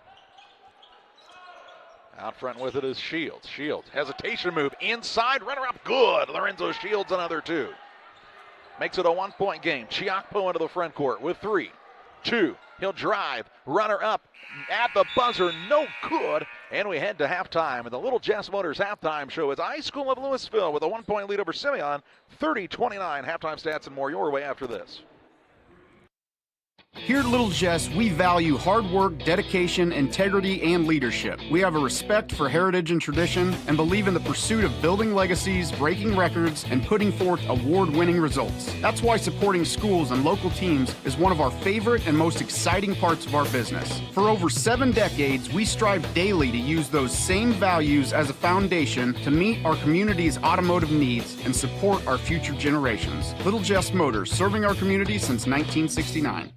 Out front with it is Shields. Shields, hesitation move, inside, runner up, good. Lorenzo Shields, another 2. Makes it a 1-point game. Chiakpo into the front court with 3, 2. He'll drive, runner up at the buzzer, no good. And we head to halftime. And the Little Jess Motors halftime show is iSchool of Lewisville with a 1-point lead over Simeon, 30-29. Halftime stats and more your way after this.
Here at Little Jess, we value hard work, dedication, integrity, and leadership. We have a respect for heritage and tradition and believe in the pursuit of building legacies, breaking records, and putting forth award-winning results. That's why supporting schools and local teams is one of our favorite and most exciting parts of our business. For over 7 decades, we strive daily to use those same values as a foundation to meet our community's automotive needs and support our future generations. Little Jess Motors, serving our community since 1969.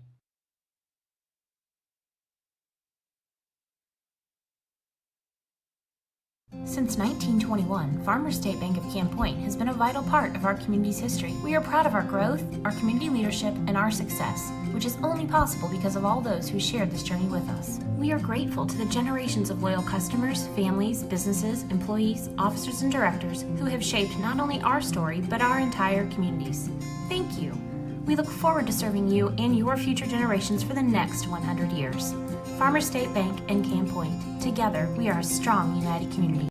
Since 1921, Farmers State Bank of Camp Point has been a vital part of our community's history. We are proud of our growth, our community leadership, and our success, which is only possible because of all those who shared this journey with us. We are grateful to the generations of loyal customers, families, businesses, employees, officers, and directors who have shaped not only our story, but our entire communities. Thank you. We look forward to serving you and your future generations for the next 100 years. Farmers State Bank and Camp Point. Together, we are a strong, united community.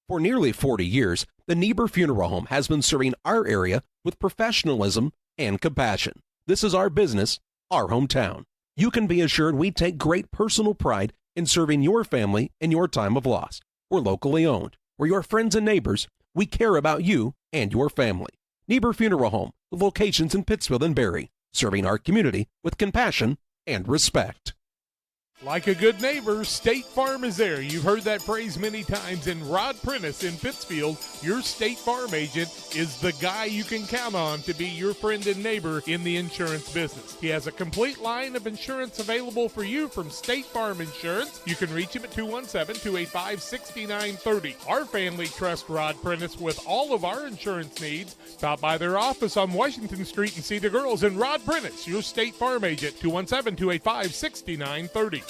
For nearly 40 years, the Niebuhr Funeral Home has been serving our area with professionalism and compassion. This is our business, our hometown. you can be assured we take great personal pride in serving your family in your time of loss. We're locally owned. We're your friends and neighbors. We care about you and your family. Niebuhr Funeral Home, with locations in Pittsfield and Barry, serving our community with compassion and respect.
Like a good neighbor, State Farm is there. You've heard that phrase many times. And Rod Prentice in Pittsfield, your State Farm agent, is the guy you can count on to be your friend and neighbor in the insurance business. He has a complete line of insurance available for you from State Farm Insurance. You can reach him at 217-285-6930. Our family trusts Rod Prentice with all of our insurance needs. Stop by their office on Washington Street and see the girls. And Rod Prentice, your State Farm agent, 217-285-6930.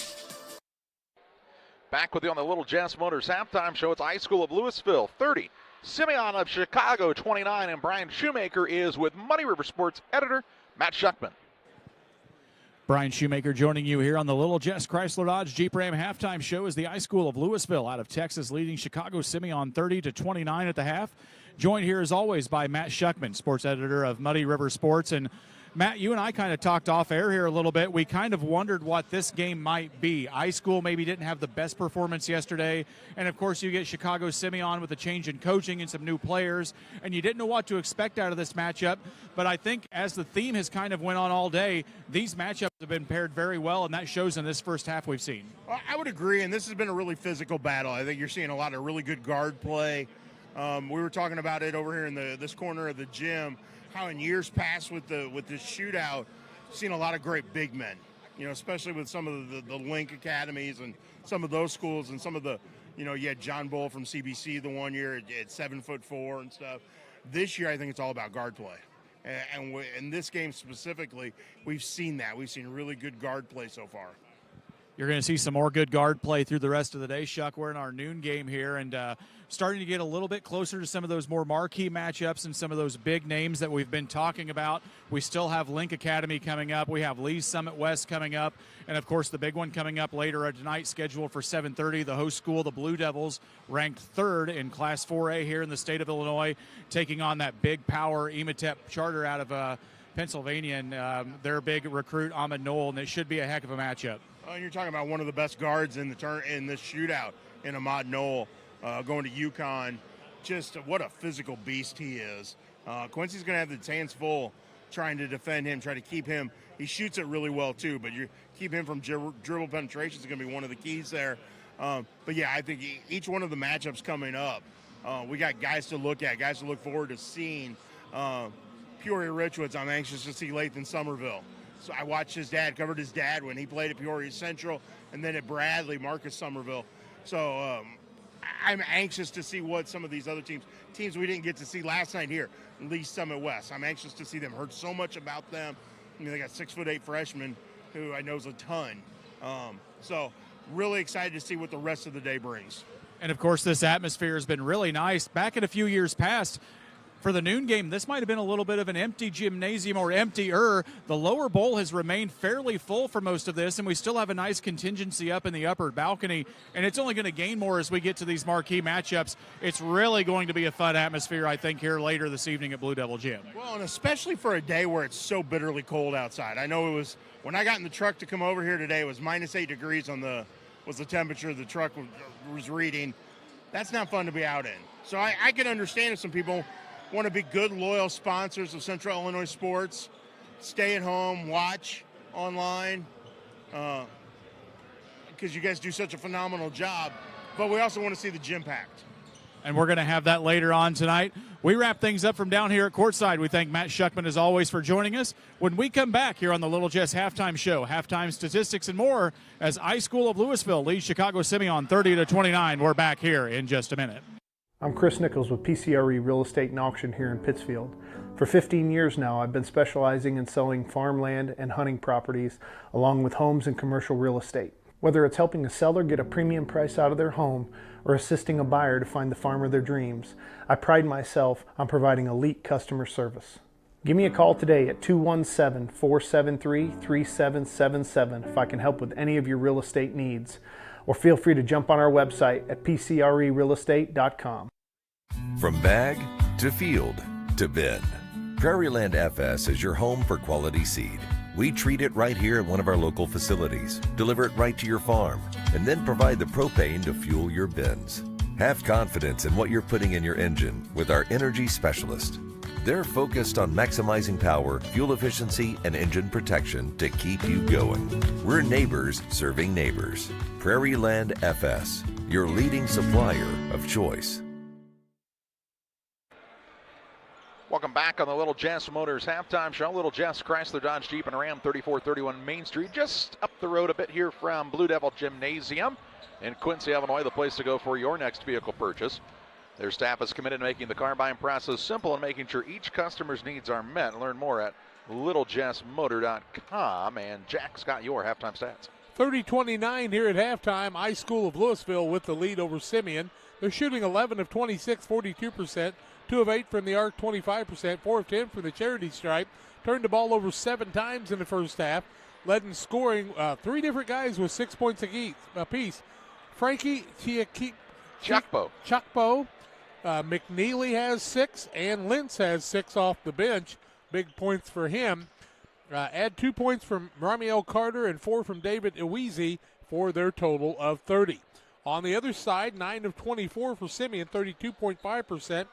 Back with you on the Little Jess Motors halftime show. It's iSchool of Lewisville 30, Simeon of Chicago 29, and Brian Shoemaker is with Muddy River Sports editor Matt Schuckman.
Brian Shoemaker joining you here on the Little Jess Chrysler Dodge Jeep Ram halftime show as the iSchool of Lewisville out of Texas leading Chicago Simeon 30-29 at the half. Joined here as always by Matt Schuckman, sports editor of Muddy River Sports. And Matt, you and I kind of talked off air here a little bit. We kind of wondered what this game might be. iSchool maybe didn't have the best performance yesterday. And, of course, you get Chicago Simeon with a change in coaching and some new players. And you didn't know what to expect out of this matchup. But I think as the theme has kind of went on all day, these matchups have been paired very well, and that shows in this first half we've seen.
I would agree, and this has been a really physical battle. I think you're seeing a lot of really good guard play. We were talking about it over here in this corner of the gym, how in years past with this shootout, seen a lot of great big men, especially with some of the Link academies and some of those schools and some of the, you had John Bull from CBC the one year at 7'4" and stuff. This year, I think it's all about guard play. And in this game specifically, we've seen that. We've seen really good guard play so far.
You're going to see some more good guard play through the rest of the day, Shuck. We're in our noon game here and starting to get a little bit closer to some of those more marquee matchups and some of those big names that we've been talking about. We still have Link Academy coming up. We have Lee's Summit West coming up. And, of course, the big one coming up later tonight, scheduled for 7:30. The host school, the Blue Devils, ranked third in Class 4A here in the state of Illinois, taking on that big power Ematep charter out of Pennsylvania and their big recruit, Ahmed Knoll, and it should be a heck of a matchup.
And you're talking about one of the best guards in this shootout in Ahmad Knoll, going to UConn. Just what a physical beast he is. Quincy's going to have his hands full trying to defend him, try to keep him. He shoots it really well, too, but you keep him from dribble penetration is going to be one of the keys there. But, yeah, I think each one of the matchups coming up, we got guys to look at, guys to look forward to seeing. Peoria Richwoods, I'm anxious to see Lathan Somerville. So I watched his dad, covered his dad when he played at Peoria Central, and then at Bradley, Marcus Somerville. So I'm anxious to see what some of these other teams we didn't get to see last night here, Lee's Summit West. I'm anxious to see them. Heard so much about them. I mean, they got 6'8" freshmen who I know is a ton. So really excited to see what the rest of the day brings.
And, of course, this atmosphere has been really nice. Back in a few years past, for the noon game, this might have been a little bit of an empty gymnasium or emptier. The lower bowl has remained fairly full for most of this, and we still have a nice contingency up in the upper balcony, and it's only going to gain more as we get to these marquee matchups. It's really going to be a fun atmosphere, I think, here later this evening at Blue Devil Gym.
Well, and especially for a day where it's so bitterly cold outside. I know it was, when I got in the truck to come over here today, it was -8 degrees was the temperature the truck was reading. That's not fun to be out in. So I can understand if some people want to be good, loyal sponsors of Central Illinois sports, stay at home, watch online, because you guys do such a phenomenal job. But we also want to see the gym packed.
And we're going to have that later on tonight. We wrap things up from down here at courtside. We thank Matt Schuckman, as always, for joining us. When we come back here on the Little Jess Halftime Show, halftime statistics and more, as iSchool of Lewisville leads Chicago Simeon 30-29. We're back here in just a minute.
I'm Chris Nichols with PCRE Real Estate and Auction here in Pittsfield. For 15 years now, I've been specializing in selling farmland and hunting properties, along with homes and commercial real estate. Whether it's helping a seller get a premium price out of their home or assisting a buyer to find the farm of their dreams, I pride myself on providing elite customer service. Give me a call today at 217-473-3777 if I can help with any of your real estate needs. Or feel free to jump on our website at pcrerealestate.com.
From bag to field to bin, Prairieland FS is your home for quality seed. We treat it right here at one of our local facilities, deliver it right to your farm, and then provide the propane to fuel your bins. Have confidence in what you're putting in your engine with our energy specialist. They're focused on maximizing power, fuel efficiency, and engine protection to keep you going. We're neighbors serving neighbors. Prairie Land FS, your leading supplier of choice.
Welcome back on the Little Jess Motors halftime show. Little Jess, Chrysler, Dodge, Jeep, and Ram, 3431 Main Street, just up the road a bit here from Blue Devil Gymnasium in Quincy, Illinois, the place to go for your next vehicle purchase. Their staff is committed to making the car buying process simple and making sure each customer's needs are met. Learn more at littlejessmotor.com. And Jack's got your halftime stats.
30-29 here at halftime. iSchool of Lewisville with the lead over Simeon. They're shooting 11 of 26, 42%. 2 of 8 from the arc, 25%. 4 of 10 from the charity stripe. Turned the ball over 7 times in the first half. Led in scoring 3 different guys with 6 points apiece. Frankie Chukbo. McNeely has 6, and Lentz has 6 off the bench. Big points for him. Add 2 points from Ramiel Carter and 4 from David Iwizi for their total of 30. On the other side, 9 of 24 for Simeon, 32.5%.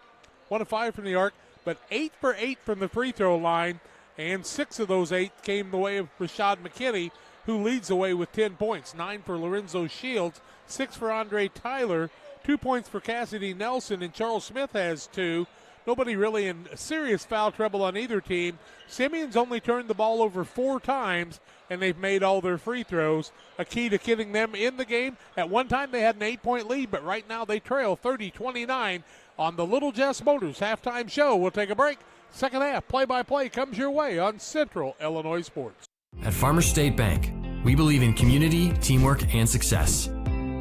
1 of 5 from the arc, but 8 for 8 from the free throw line, and 6 of those 8 came the way of Rashad McKinney, who leads the way with 10 points. 9 for Lorenzo Shields, 6 for Andre Tyler, 2 points for Cassidy Nelson, and Charles Smith has 2. Nobody really in serious foul trouble on either team. Simeon's only turned the ball over 4 times, and they've made all their free throws, a key to getting them in the game. At one time they had an 8-point lead, but right now they trail 30-29 on the Little Jess Motors halftime show. We'll take a break. Second half play-by-play comes your way on Central Illinois Sports.
At Farmers State Bank, we believe in community, teamwork, and success.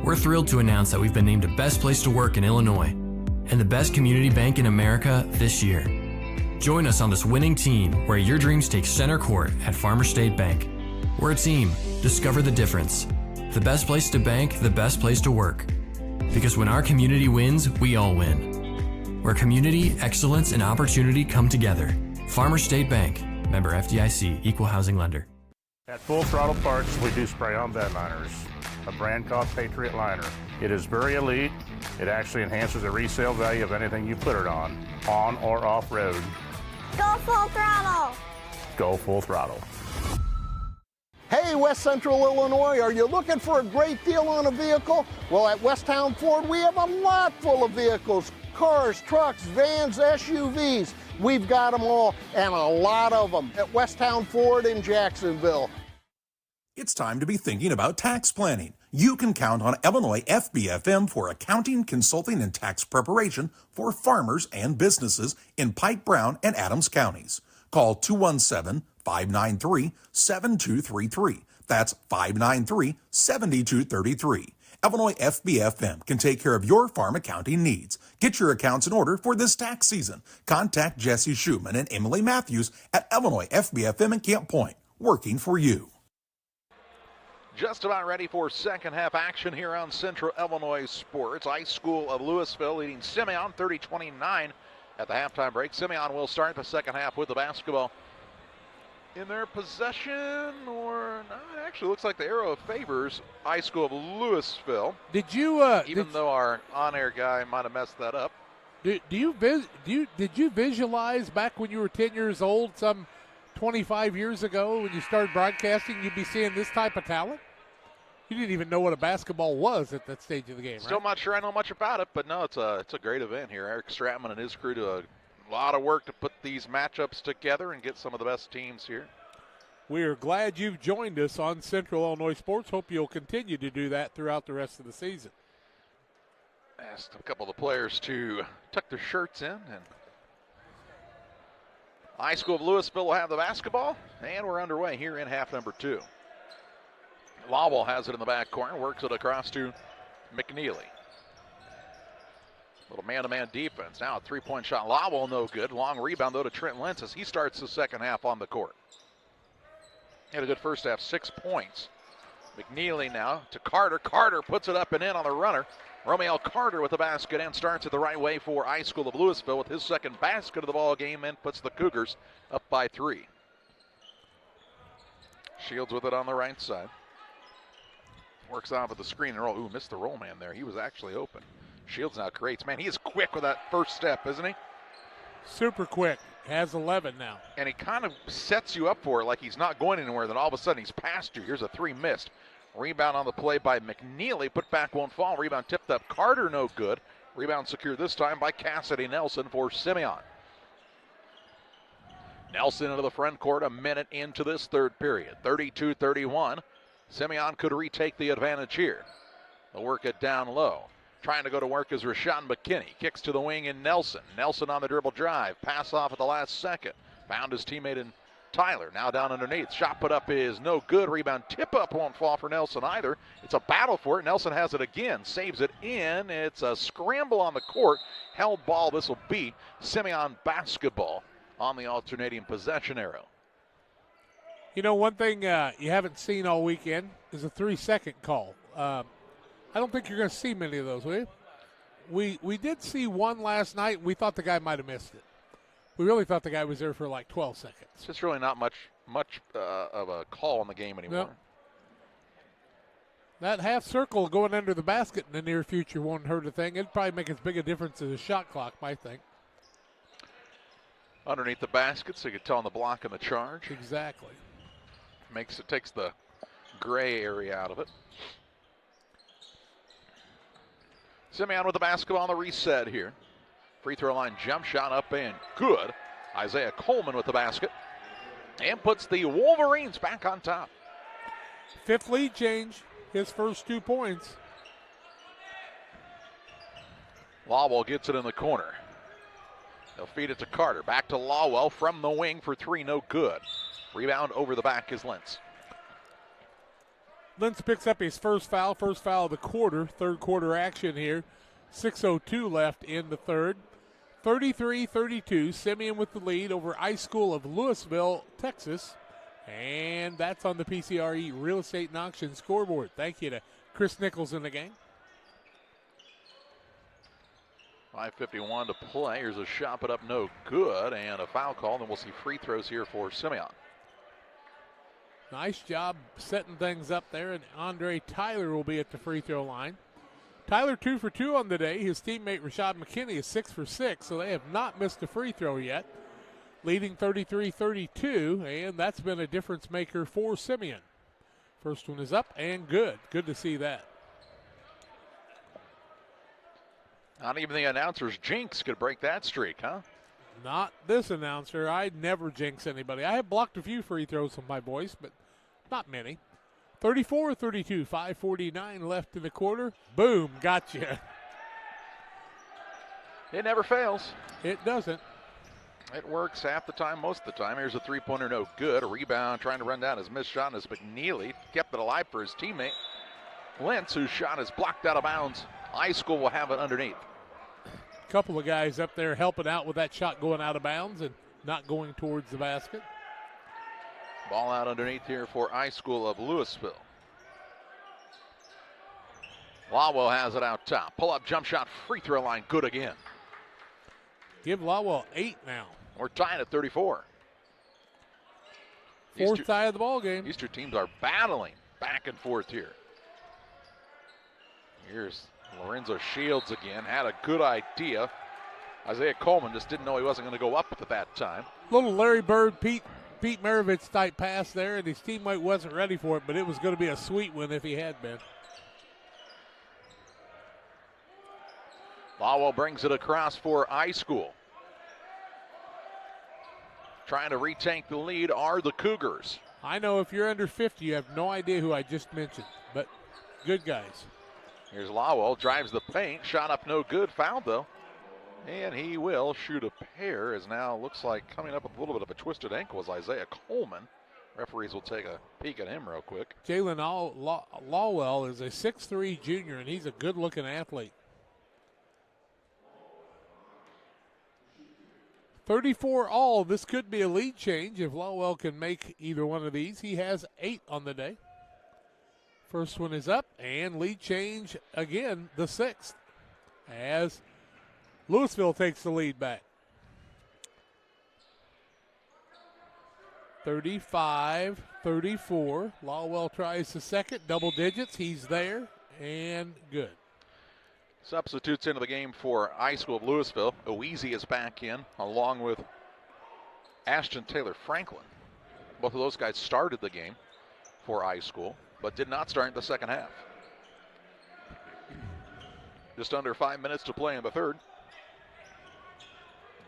We're thrilled to announce that we've been named the best place to work in Illinois and the best community bank in America this year. Join us on this winning team where your dreams take center court at Farmers State Bank. We're a team. Discover the difference. The best place to bank, the best place to work. Because when our community wins, we all win. Where community, excellence, and opportunity come together. Farmers State Bank. Member FDIC. Equal housing lender.
At Full Throttle Parts, we do spray-on bed liners, a brand called Patriot Liner. It is very elite. It actually enhances the resale value of anything you put it on or off-road.
Go Full Throttle!
Go Full Throttle.
Hey, West Central Illinois, are you looking for a great deal on a vehicle? Well, at Westtown Ford, we have a lot full of vehicles. Cars, trucks, vans, SUVs. We've got them all, and a lot of them at Westtown Ford in Jacksonville.
It's time to be thinking about tax planning. You can count on Illinois FBFM for accounting, consulting, and tax preparation for farmers and businesses in Pike, Brown, and Adams counties. Call 217-593-7233. That's 593-7233. Illinois FBFM can take care of your farm accounting needs. Get your accounts in order for this tax season. Contact Jesse Schumann and Emily Matthews at Illinois FBFM in Camp Point, working for you.
Just about ready for second half action here on Central Illinois Sports. iSchool of Lewisville leading Simeon 30-29 at the halftime break. Simeon will start the second half with the basketball in their possession, or no, it actually looks like the arrow favors iSchool of Lewisville.
Did you
though our on-air guy might have messed that up.
Did you visualize back when you were 10 years old, some 25 years ago, when you started broadcasting, you'd be seeing this type of talent? You didn't even know what a basketball was at that stage of the game, right?
Still not sure I know much about it, but no, it's a great event here. Eric Stratman and his crew do a lot of work to put these matchups together and get some of the best teams here.
We are glad you've joined us on Central Illinois Sports. Hope you'll continue to do that throughout the rest of the season.
Asked a couple of the players to tuck their shirts in, and iSchool of Lewisville will have the basketball, and we're underway here in half number 2. Lowell has it in the back corner, works it across to McNeely. Little man-to-man defense. Now a three-point shot. Lowell no good. Long rebound, though, to Trent Lentz as he starts the second half on the court. He had a good first half, 6 points. McNeely now to Carter. Carter puts it up and in on the runner. Romeo Carter with the basket and starts it the right way for iSchool of Lewisville with his second basket of the ball game and puts the Cougars up by 3. Shields with it on the right side. Works off of the screen and roll. Ooh, missed the roll man there. He was actually open. Shields now creates. Man, he is quick with that first step, isn't he?
Super quick. Has 11 now.
And he kind of sets you up for it like he's not going anywhere. Then all of a sudden he's past you. Here's a 3 missed. Rebound on the play by McNeely. Put back won't fall. Rebound tipped up. Carter no good. Rebound secured this time by Cassidy Nelson for Simeon. Nelson into the front court a minute into this third period. 32-31. Simeon could retake the advantage here. They'll work it down low. Trying to go to work is Rashawn McKinney. Kicks to the wing in Nelson. Nelson on the dribble drive. Pass off at the last second. Found his teammate in Tyler. Now down underneath. Shot put up is no good. Rebound tip up won't fall for Nelson either. It's a battle for it. Nelson has it again. Saves it in. It's a scramble on the court. Held ball. This will be Simeon basketball on the alternating possession arrow.
You know, one thing you haven't seen all weekend is a 3-second call. I don't think you're going to see many of those, will you? We did see one last night. We thought the guy might have missed it. We really thought the guy was there for like 12 seconds.
It's just really not much of a call in the game anymore.
Nope. That half circle going under the basket in the near future won't hurt a thing. It'd probably make as big a difference as a shot clock, I think.
Underneath the basket, so you can tell on the block and the charge.
Exactly.
Takes the gray area out of it. Simeon with the basketball on the reset here. Free throw line jump shot up and good. Isaiah Coleman with the basket. And puts the Wolverines back on top.
5th lead change. His first 2 points.
Lawwell gets it in the corner. They'll feed it to Carter. Back to Lawwell from the wing for 3. No good. Rebound over the back is Lentz.
Lentz picks up his first foul of the quarter, third quarter action here. 6:02 left in the third. 33-32, Simeon with the lead over iSchool of Lewisville, Texas. And that's on the PCRE Real Estate and Auction scoreboard. Thank you to Chris Nichols in the game.
5:51 to play. Here's a shot put up, no good, and a foul call. Then we'll see free throws here for Simeon.
Nice job setting things up there, and Andre Tyler will be at the free throw line. Tyler 2 for 2 on the day. His teammate Rashad McKinney is 6 for 6, so they have not missed a free throw yet. Leading 33-32, and that's been a difference maker for Simeon. First one is up and good. Good to see that.
Not even the announcer's jinx could break that streak, huh?
Not this announcer. I never jinx anybody. I have blocked a few free throws from my boys, but not many. 34-32, 5:49 left in the quarter. Boom, gotcha.
It never fails.
It doesn't.
It works half the time, most of the time. Here's a three-pointer, no good. A rebound, trying to run down his missed shot as McNeely kept it alive for his teammate. Lentz, whose shot is blocked out of bounds. iSchool will have it underneath.
Couple of guys up there helping out with that shot going out of bounds and not going towards the basket.
Ball out underneath here for iSchool of Lewisville. Lawwell has it out top. Pull-up jump shot, free throw line, good again.
Give Lawwell 8 now.
We're tied at 34.
Fourth tie of the ball game.
These two teams are battling back and forth here. Here's Lorenzo Shields again. Had a good idea. Isaiah Coleman just didn't know he wasn't going to go up at that time.
Little Larry Bird, Pete Maravich type pass there, and his teammate wasn't ready for it, but it was going to be a sweet one if he had been.
Lawwell brings it across for iSchool. Trying to retake the lead are the Cougars.
I know if you're under 50, you have no idea who I just mentioned, but good guys.
Here's Lawwell, drives the paint, shot up no good, fouled though. And he will shoot a pair, as now looks like coming up with a little bit of a twisted ankle is Isaiah Coleman. Referees will take a peek at him real quick.
Jalen Lawwell is a 6'3 junior, and he's a good-looking athlete. 34 all. This could be a lead change if Lawwell can make either one of these. He has 8 on the day. First one is up, and lead change again, the 6th, as Lewisville takes the lead back. 35-34. Lawwell tries the second, double digits. He's there and good.
Substitutes into the game for iSchool of Lewisville. Oeasy is back in along with Ashton Taylor Franklin. Both of those guys started the game for iSchool, but did not start in the second half. Just under 5 minutes to play in the third.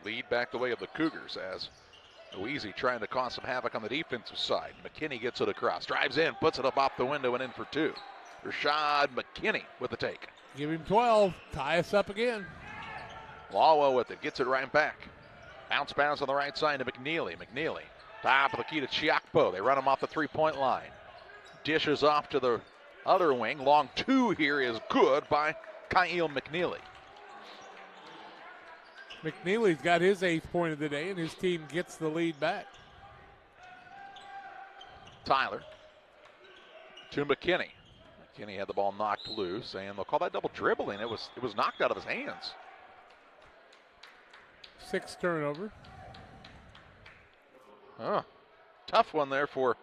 Lead back the way of the Cougars as Oeasy trying to cause some havoc on the defensive side. McKinney gets it across, drives in, puts it up off the window and in for two. Rashad McKinney with the take.
Give him 12, tie us up again.
Lawwell with it, gets it right back. Bounce pass on the right side to McNeely. McNeely, top of the key to Chiakpo. They run him off the three-point line. Dishes off to the other wing. Long two here is good by Kyle McNeely.
McNeely's got his 8th point of the day, and his team gets the lead back.
Tyler to McKinney. McKinney had the ball knocked loose, and they'll call that double dribbling. It was knocked out of his hands.
6th turnover.
Tough one there for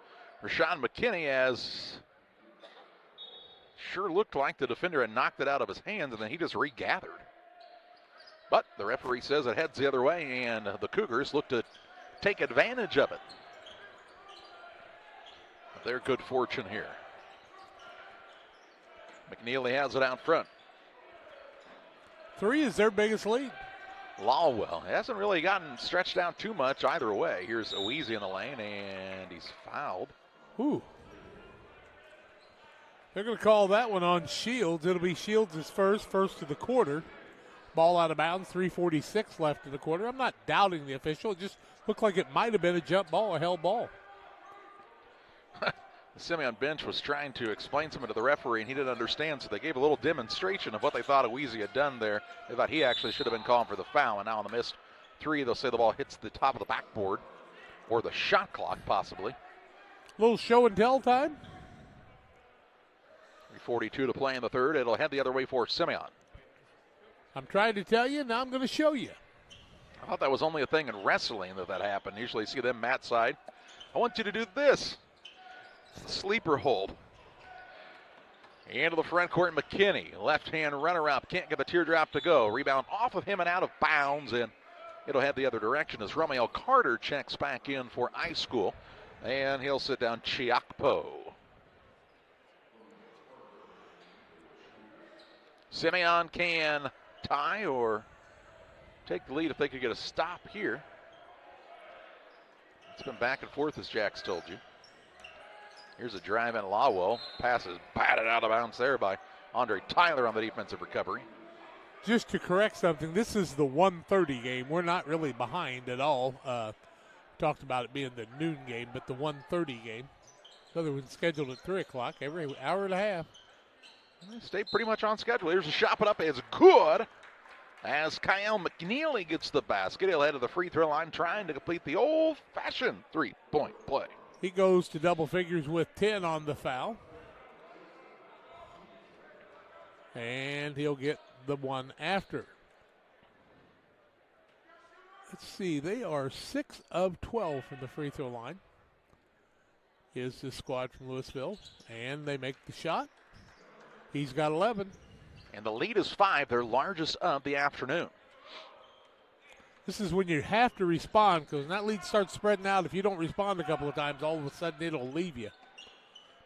Rashad McKinney, as sure looked like the defender had knocked it out of his hands, and then he just regathered. But the referee says it heads the other way, and the Cougars look to take advantage of it. Their good fortune here. McNeely has it out front.
3 is their biggest lead.
Lawwell hasn't really gotten stretched out too much either way. Here's Oeasy in the lane, and he's fouled.
Ooh. They're going to call that one on Shields. It'll be Shields' first of the quarter. Ball out of bounds, 3:46 left in the quarter. I'm not doubting the official. It just looked like it might have been a jump ball, a held ball.
The Simeon bench was trying to explain something to the referee, and he didn't understand, so they gave a little demonstration of what they thought Oeasy had done there. They thought he actually should have been calling for the foul, and now on the missed three, they'll say the ball hits the top of the backboard, or the shot clock, possibly.
A little show and tell time.
3:42 to play in the third. It'll head the other way for Simeon.
I'm trying to tell you, now I'm going to show you.
I thought that was only a thing in wrestling that happened. Usually you see them mat side. I want you to do this. Sleeper hold. Into the front court, McKinney. Left-hand runner-up. Can't get the teardrop to go. Rebound off of him and out of bounds, and it'll head the other direction as Romeo Carter checks back in for iSchool, and he'll sit down Chiakpo. Simeon can tie or take the lead if they could get a stop here. It's been back and forth, as Jack's told you. Here's a drive in. Lawwell. Pass is batted out of bounds there by Andre Tyler on the defensive recovery.
Just to correct something, this is the 1:30 game. We're not really behind at all. Talked about it being the noon game, but the 1:30 game. The other one's scheduled at 3 o'clock, every hour and a half.
They stay pretty much on schedule. Here's a shot put up. It's good as Kyle McNeely gets the basket. He'll head to the free throw line trying to complete the old-fashioned three-point play.
He goes to double figures with 10 on the foul. And he'll get the one after. Let's see, they are 6 of 12 from the free throw line. Is the squad from Lewisville. And they make the shot. He's got 11.
And the lead is 5, their largest of the afternoon.
This is when you have to respond, because when that lead starts spreading out, if you don't respond a couple of times, all of a sudden it'll leave you.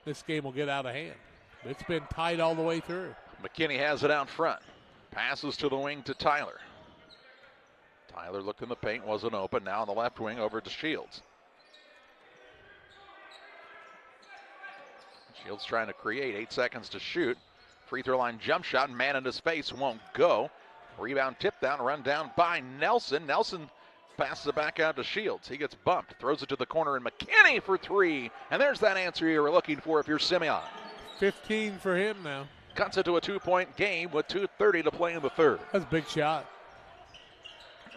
This game will get out of hand. It's been tight all the way through.
McKinney has it out front. Passes to the wing to Tyler. Tyler looked in the paint, wasn't open. Now on the left wing over to Shields. Shields trying to create, 8 seconds to shoot. Free throw line jump shot, man in his face, won't go. Rebound tip down, run down by Nelson. Nelson passes it back out to Shields. He gets bumped, throws it to the corner, and McKinney for 3. And there's that answer you were looking for if you're Simeon.
15 for him now.
Cuts it to a 2-point game with 2:30 to play in the third.
That's a big shot.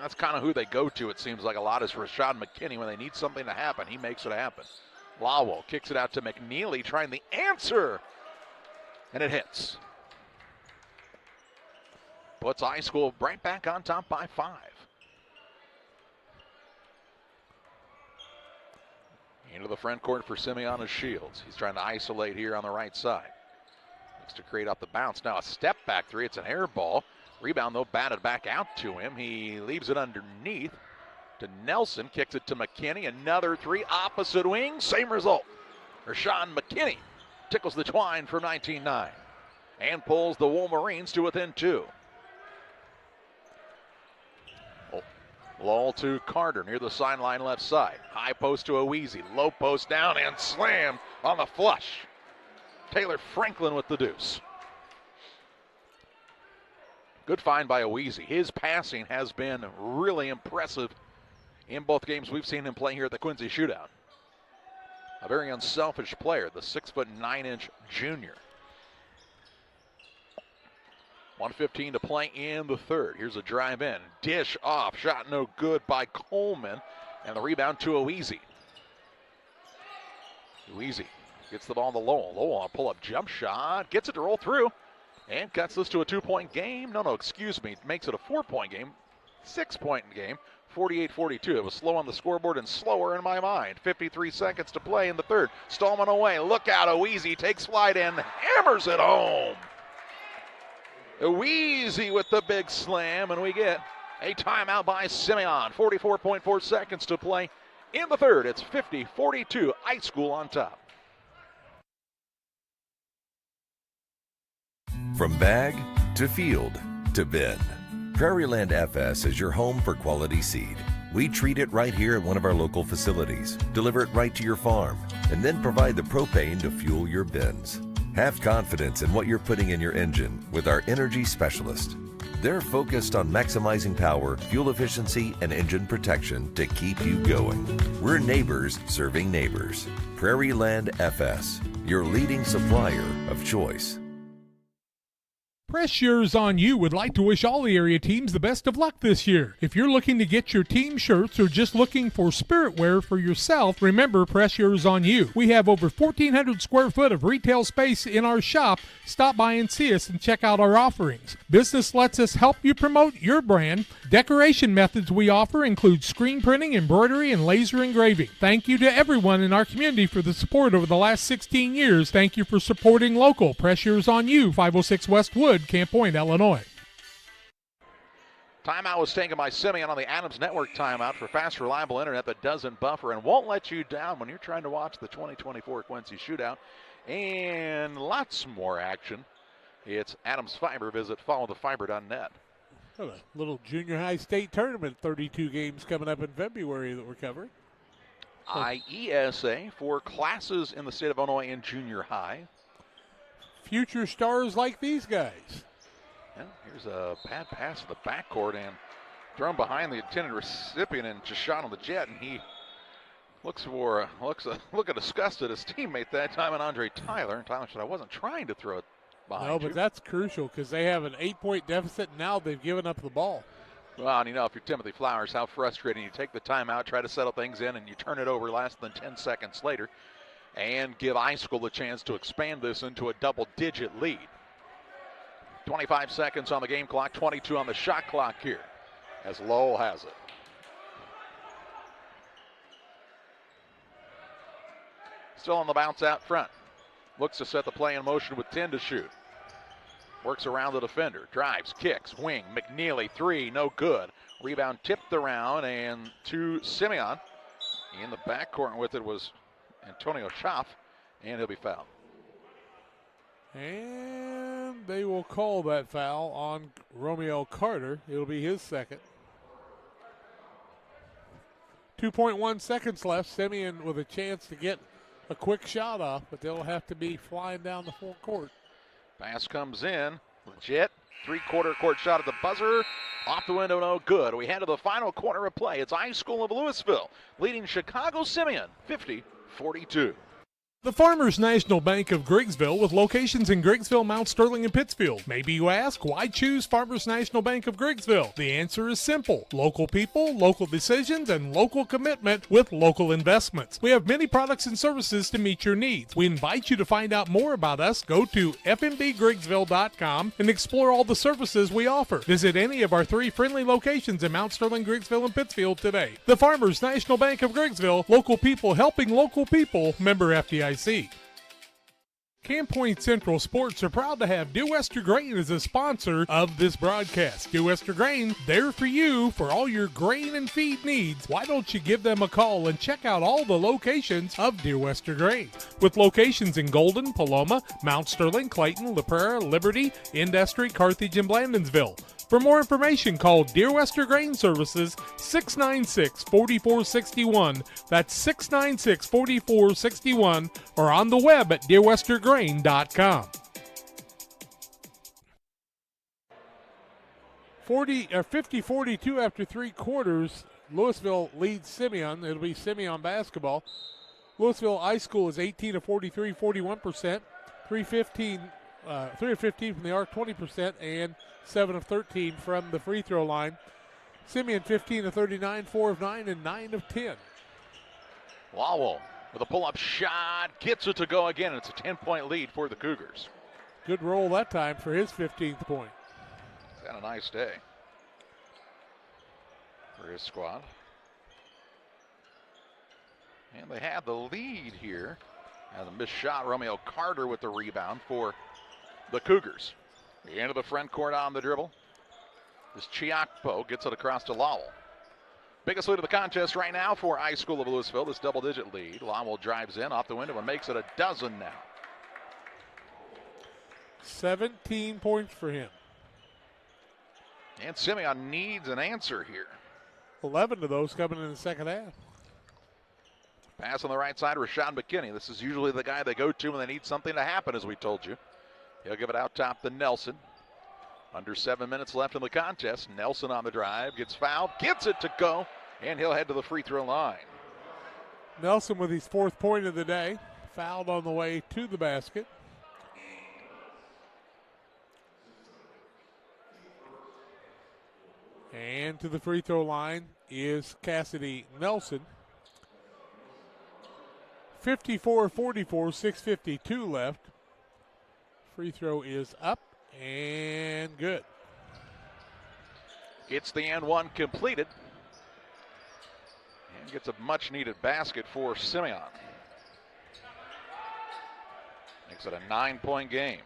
That's kind of who they go to, it seems like a lot, is Rashad McKinney. When they need something to happen, he makes it happen. Lawwell kicks it out to McNeely, trying the answer. And it hits. Puts iSchool right back on top by 5. Into the front court for Simeon is Shields. He's trying to isolate here on the right side. Looks to create off the bounce. Now a step back three. It's an air ball. Rebound, though, batted back out to him. He leaves it underneath to Nelson. Kicks it to McKinney. Another three. Opposite wing. Same result. Rashawn McKinney tickles the twine for 19-9 and pulls the Wolverines to within 2. Lull to Carter near the sideline left side. High post to Oweezy. Low post down and slam on the flush. Taylor Franklin with the deuce. Good find by Oweezy. His passing has been really impressive in both games we've seen him play here at the Quincy Shootout. A very unselfish player, the 6'9" junior. 1:15 to play in the third. Here's a drive in. Dish off. Shot no good by Coleman. And the rebound to Oweezy. Oweezy gets the ball to Lowell. Lowell on a pull-up jump shot. Gets it to roll through. And cuts this to a 2-point game. Excuse me. Makes it a 4-point game. 6-point game. 48-42. It was slow on the scoreboard and slower in my mind. 53 seconds to play in the third. Stallman away. Look out. Oweezy takes flight and hammers it home. Oweezy with the big slam, and we get a timeout by Simeon. 44.4 seconds to play in the third. It's 50-42, iSchool on top.
From bag to field to bin, Prairieland FS is your home for quality seed. We treat it right here at one of our local facilities, deliver it right to your farm, and then provide the propane to fuel your bins. Have confidence in what you're putting in your engine with our energy specialist. They're focused on maximizing power, fuel efficiency, and engine protection to keep you going. We're neighbors serving neighbors. Prairieland FS, your leading supplier of choice.
Press Yours On You would like to wish all the area teams the best of luck this year. If you're looking to get your team shirts or just looking for spirit wear for yourself, remember Press Yours On You. We have over 1,400 square foot of retail space in our shop. Stop by and see us and check out our offerings. Business lets us help you promote your brand. Decoration methods we offer include screen printing, embroidery, and laser engraving. Thank you to everyone in our community for the support over the last 16 years. Thank you for supporting local. Press Yours On You, 506 West Wood, Camp Point, Illinois.
Timeout was taken by Simeon on the Adams Network timeout for fast, reliable internet that doesn't buffer and won't let you down when you're trying to watch the 2024 Quincy Shootout. And lots more action. It's Adams Fiber. Visit followthefiber.net.
A little junior high state tournament, 32 games coming up in February that we're covering.
IESA for classes in the state of Illinois in junior high.
Future stars like these guys.
And here's a bad pass to the backcourt and thrown behind the intended recipient and just shot on the jet. And he looking disgusted his teammate that time, and Andre Tyler. And Tyler said, I wasn't trying to throw it behind
No, but that's crucial because they have an 8-point deficit, and now they've given up the ball.
Well, and if you're Timothy Flowers, how frustrating. You take the timeout, try to settle things in, and you turn it over less than 10 seconds later and give iSchool a chance to expand this into a double-digit lead. 25 seconds on the game clock, 22 on the shot clock here as Lowell has it. Still on the bounce out front. Looks to set the play in motion with 10 to shoot. Works around the defender, drives, kicks, wing, McNeely, three, no good. Rebound tipped around and to Simeon. In the backcourt with it was Antonio Schaff, and he'll be fouled.
And they will call that foul on Romeo Carter. It'll be his second. 2.1 seconds left. Simeon with a chance to get a quick shot off, but they'll have to be flying down the full court.
Pass comes in. Legit. Three-quarter court shot at the buzzer. Off the window, no good. We head to the final quarter of play. It's iSchool of Lewisville leading Chicago Simeon 50-42.
The Farmers National Bank of Griggsville, with locations in Griggsville, Mount Sterling, and Pittsfield. Maybe you ask, why choose Farmers National Bank of Griggsville? The answer is simple. Local people, local decisions, and local commitment with local investments. We have many products and services to meet your needs. We invite you to find out more about us. Go to fmbgriggsville.com and explore all the services we offer. Visit any of our 3 friendly locations in Mount Sterling, Griggsville, and Pittsfield today. The Farmers National Bank of Griggsville, local people helping local people, member FDIC. Camp Point Central Sports are proud to have Dear Western Grain as a sponsor of this broadcast. Dear Western Grain, there for you for all your grain and feed needs. Why don't you give them a call and check out all the locations of Dear Western Grain? With locations in Golden, Paloma, Mount Sterling, Clayton, La Prairie, Liberty, Industry, Carthage, and Blandonsville. For more information, call Dear Western Grain Services 696-4461. That's 696-4461, or on the web at dearwesterngrain.com.
50-42 after 3 quarters. Lewisville leads Simeon. It'll be Simeon basketball. Lewisville iSchool is 18 of 43, 41%. 3 of 15 from the arc, 20%, and 7 of 13 from the free throw line. Simeon 15 of 39, 4 of 9, and 9 of 10.
Lowell with a pull-up shot, gets it to go again. It's a 10-point lead for the Cougars.
Good roll that time for his 15th point.
He's had a nice day for his squad. And they had the lead here. And a missed shot, Romeo Carter with the rebound for the Cougars. The end of the front court on the dribble. This Chiakpo gets it across to Lowell. Biggest lead of the contest right now for iSchool of Lewisville, this double-digit lead. Lowell drives in off the window and makes it a dozen now.
17 points for him.
And Simeon needs an answer here.
11 of those coming in the second half.
Pass on the right side, Rashad McKinney. This is usually the guy they go to when they need something to happen, as we told you. He'll give it out top to Nelson. Under 7 minutes left in the contest. Nelson on the drive, gets fouled, gets it to go, and he'll head to the free throw line.
Nelson with his 4th point of the day. Fouled on the way to the basket. And to the free throw line is Cassidy Nelson. 54-44, 6:52 left. Free throw is up and good.
Gets the and one completed. And gets a much-needed basket for Simeon. Makes it a 9-point game.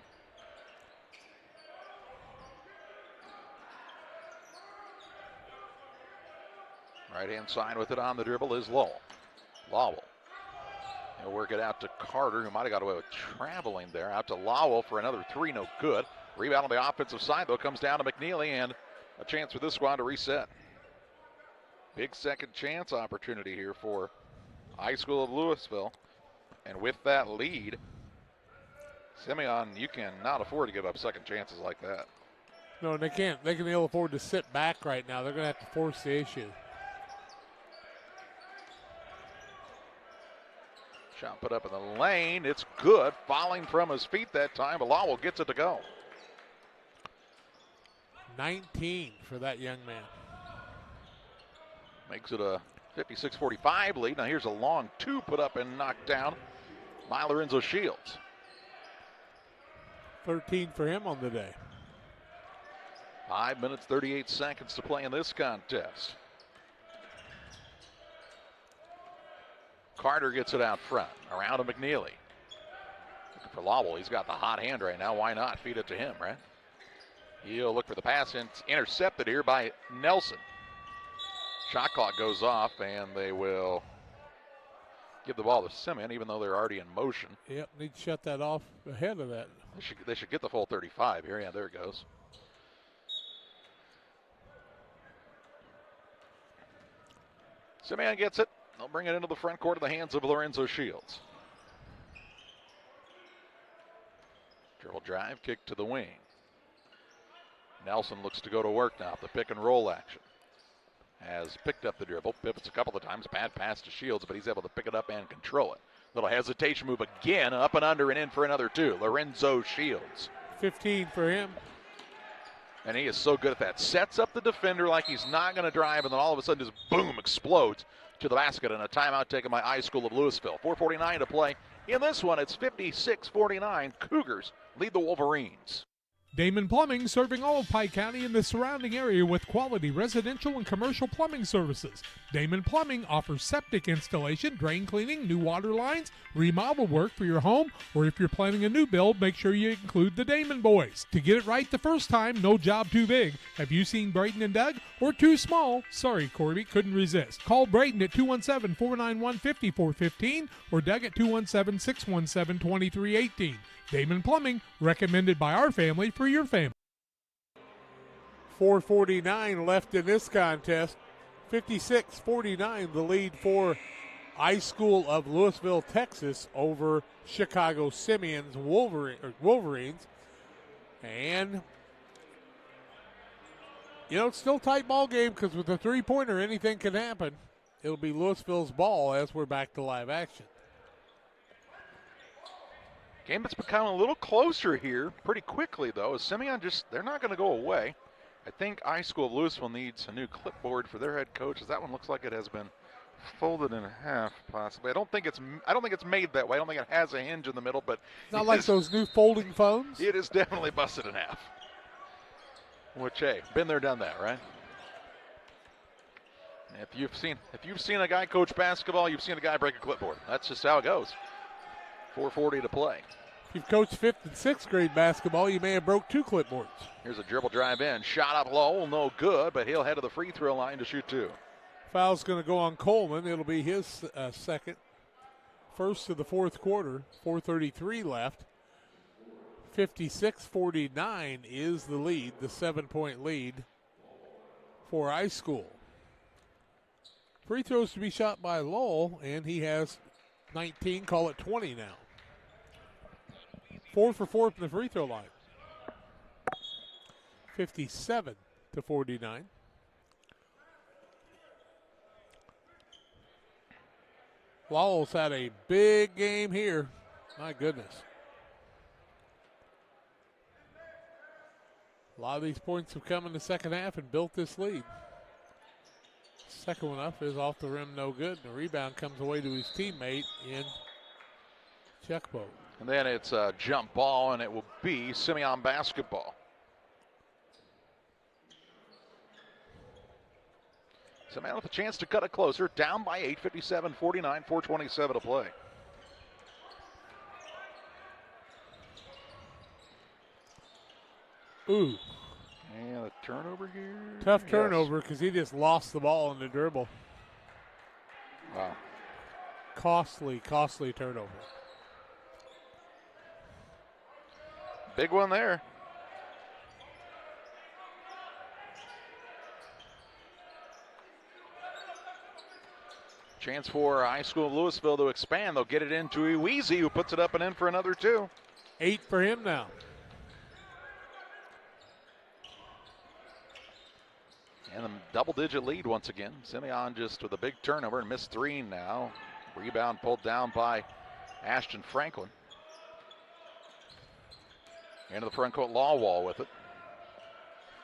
Right-hand side with it on the dribble is Lowell. He'll work it out to Carter, who might have got away with traveling there. Out to Lowell for another 3, no good. Rebound on the offensive side, though, comes down to McNeely, and a chance for this squad to reset. Big second chance opportunity here for iSchool of Lewisville. And with that lead, Simeon, you cannot afford to give up second chances like that.
No, they can't. They can ill afford to sit back right now. They're going to have to force the issue.
Shot put up in the lane. It's good. Falling from his feet that time, but Lowell gets it to go.
19 for that young man.
Makes it a 56-45 lead. Now here's a long 2 put up and knocked down by Lorenzo Shields.
13 for him on the day.
5 minutes, 38 seconds to play in this contest. Carter gets it out front, around to McNeely. Looking for Lowell, he's got the hot hand right now. Why not feed it to him, right? He'll look for the pass, and it's intercepted here by Nelson. Shot clock goes off, and they will give the ball to Simeon, even though they're already in motion.
Yep, need to shut that off ahead of that.
They should get the full 35 here. Yeah, there it goes. Simeon gets it. They'll bring it into the front court of the hands of Lorenzo Shields. Dribble drive, kick to the wing. Nelson looks to go to work now. The pick and roll action. Has picked up the dribble, pivots a couple of times. Bad pass to Shields, but he's able to pick it up and control it. Little hesitation move again, up and under and in for another 2. Lorenzo Shields.
15 for him.
And he is so good at that. Sets up the defender like he's not going to drive, and then all of a sudden just boom, explodes to the basket. And a timeout taken by iSchool of Lewisville. 4:49 to play. In this one, it's 56-49. Cougars lead the Wolverines.
Damon Plumbing, serving all of Pike County and the surrounding area with quality residential and commercial plumbing services. Damon Plumbing offers septic installation, drain cleaning, new water lines, remodel work for your home, or if you're planning a new build, make sure you include the Damon boys. To get it right the first time, no job too big. Have you seen Braden and Doug? Or too small? Sorry, Corby, couldn't resist. Call Braden at 217-491-5415 or Doug at 217-617-2318. Damon Plumbing, recommended by our family for your family.
4:49 left in this contest. 56-49 the lead for iSchool of Lewisville, Texas over Chicago Simeon's Wolverines. And, it's still a tight ball game because with a three-pointer, anything can happen. It'll be Lewisville's ball as we're back to live action.
Game that's becoming a little closer here pretty quickly, though. As Simeon they're not going to go away. I think iSchool of Lewisville needs a new clipboard for their head coach, as that one looks like it has been folded in half, possibly. I don't think it's made that way. I don't think it has a hinge in the middle, but
it's not like those new folding phones.
It is definitely busted in half. Which, hey, been there, done that, right? If you've seen a guy coach basketball, you've seen a guy break a clipboard. That's just how it goes. 4:40 to play.
If you've coached 5th and 6th grade basketball, you may have broke 2 clipboards.
Here's a dribble drive in. Shot up low, no good, but he'll head to the free throw line to shoot 2.
Foul's going to go on Coleman. It'll be his second. First of the fourth quarter. 4:33 left. 56-49 is the lead, the 7-point lead for iSchool. Free throws to be shot by Lowell, and he has 19, call it 20 now. 4 for 4 from the free throw line. 57-49. Lowell's had a big game here. My goodness. A lot of these points have come in the second half and built this lead. Second one up is off the rim, no good. And the rebound comes away to his teammate in Checkboat.
And then it's a jump ball, and it will be Simeon basketball. Simeon with a chance to cut it closer. Down by 8, 57-49, 4:27 to play.
Ooh.
And a turnover here.
Tough turnover because he just lost the ball in the dribble.
Wow.
Costly turnover.
Big one there. Chance for iSchool of Lewisville to expand. They'll get it into Iweezy, who puts it up and in for another 2.
8 for him now.
And a double-digit lead once again. Simeon just with a big turnover and missed 3 now. Rebound pulled down by Ashton Franklin. Into the front court, Lawwall with it.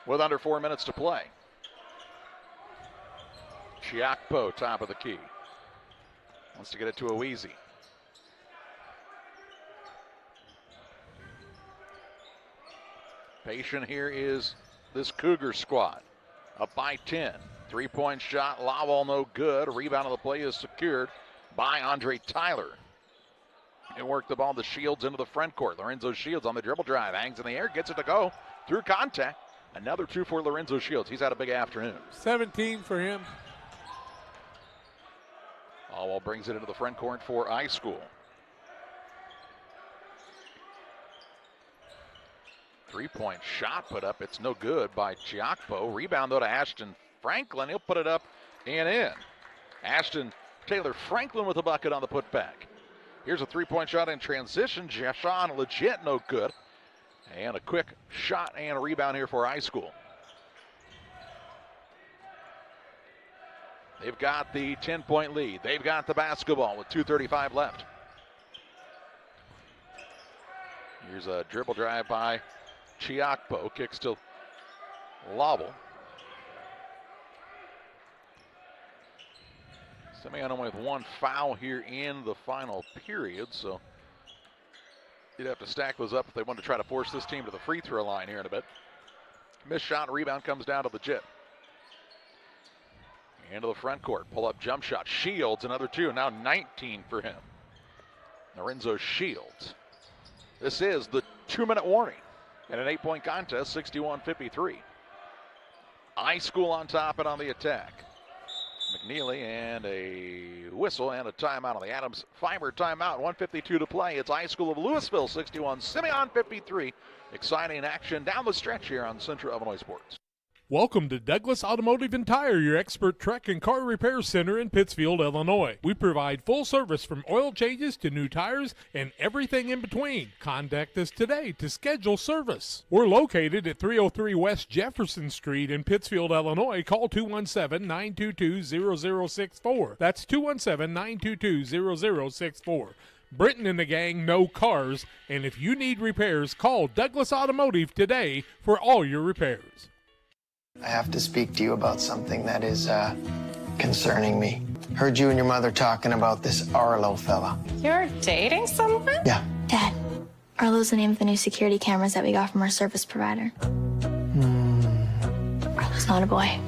With under 4 minutes to play. Chiakpo, top of the key. Wants to get it to Iweezy. Patient here is this Cougar squad. Up by 10. 3-point shot. Lawwall no good. Rebound of the play is secured by Andre Tyler. And work the ball to Shields into the front court. Lorenzo Shields on the dribble drive. Hangs in the air. Gets it to go through contact. Another 2 for Lorenzo Shields. He's had a big afternoon.
17 for him.
Lawwall brings it into the front court for iSchool. 3-point shot put up. It's no good by Chiakpo. Rebound though to Ashton Franklin. He'll put it up and in. Ashton Taylor Franklin with a bucket on the putback. Here's a 3-point shot in transition. Jashawn legit no good. And a quick shot and a rebound here for iSchool. They've got the 10-point lead. They've got the basketball with 2:35 left. Here's a dribble drive by Chiakpo. Kicks to Lobble. Simeon only with one foul here in the final period, so you'd have to stack those up if they want to try to force this team to the free throw line here in a bit. Missed shot, rebound comes down to the Jit. Into the front court, pull up jump shot. Shields, another two, now 19 for him. Lorenzo Shields. This is the 2-minute warning. In an 8-point contest, 61-53. iSchool on top and on the attack. McNeely and a whistle and a timeout on the Adams Fiber timeout. 1:52 to play. It's iSchool of Lewisville 61, Simeon 53. Exciting action down the stretch here on Central Illinois Sports.
Welcome to Douglas Automotive and Tire, your expert truck and car repair center in Pittsfield, Illinois. We provide full service from oil changes to new tires and everything in between. Contact us today to schedule service. We're located at 303 West Jefferson Street in Pittsfield, Illinois. Call 217-922-0064. That's 217-922-0064. Britton and the gang know cars, and if you need repairs, call Douglas Automotive today for all your repairs.
I have to speak to you about something that is concerning me. Heard you and your mother talking about this Arlo fella.
You're dating someone?
Yeah.
Dad, Arlo's the name of the new security cameras that we got from our service provider. Arlo's not a boy.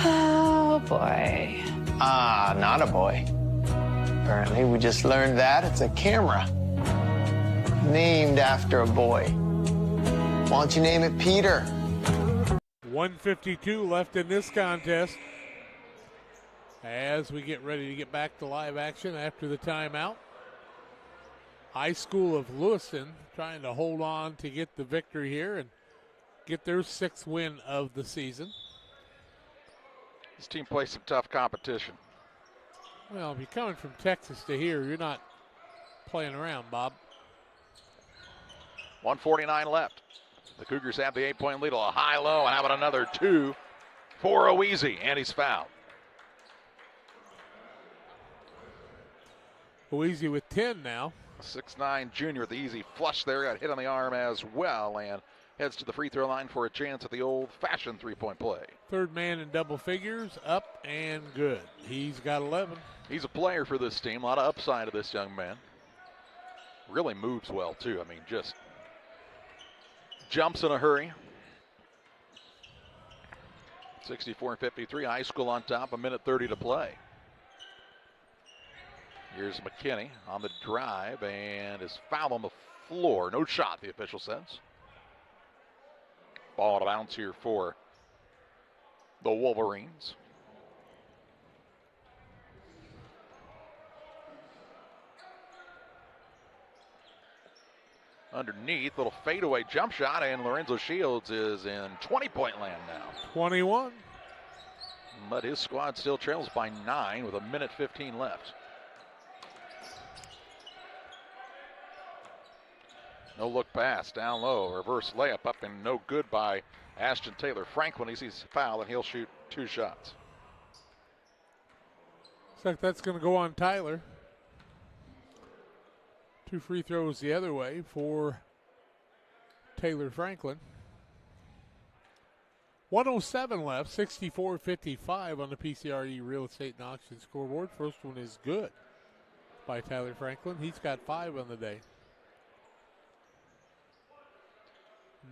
Oh, boy.
Not a boy. Apparently, we just learned that it's a camera named after a boy. Why don't you name it Peter?
1:52 left in this contest as we get ready to get back to live action after the timeout. iSchool of Lewiston trying to hold on to get the victory here and get their 6th win of the season.
This team plays some tough competition.
Well, if you're coming from Texas to here, you're not playing around, Bob.
1:49 left. The Cougars have the 8-point lead, a high-low, and how about another two for Oweezy, and he's fouled.
Oweezy with 10 now.
6'9" junior with the easy flush there, got hit on the arm as well, and heads to the free throw line for a chance at the old-fashioned three-point play.
Third man in double figures, up and good. He's got 11.
He's a player for this team, a lot of upside of this young man. Really moves well, too. I mean, just jumps in a hurry. 64-53, iSchool on top, 1:30 to play. Here's McKinney on the drive and is fouled on the floor. No shot, the official says. Ball out of bounds here for the Wolverines. Underneath, little fadeaway jump shot, and Lorenzo Shields is in 20-point land now.
21.
But his squad still trails by 9 with 1:15 left. No look pass, down low, reverse layup up and no good by Ashton Taylor. Franklin, he sees foul and he'll shoot 2 shots.
Looks like that's going to go on Tyler. 2 free throws the other way for Taylor Franklin. 1:07 left, 64-55 on the PCRE Real Estate and Auction scoreboard. First one is good by Tyler Franklin. He's got 5 on the day.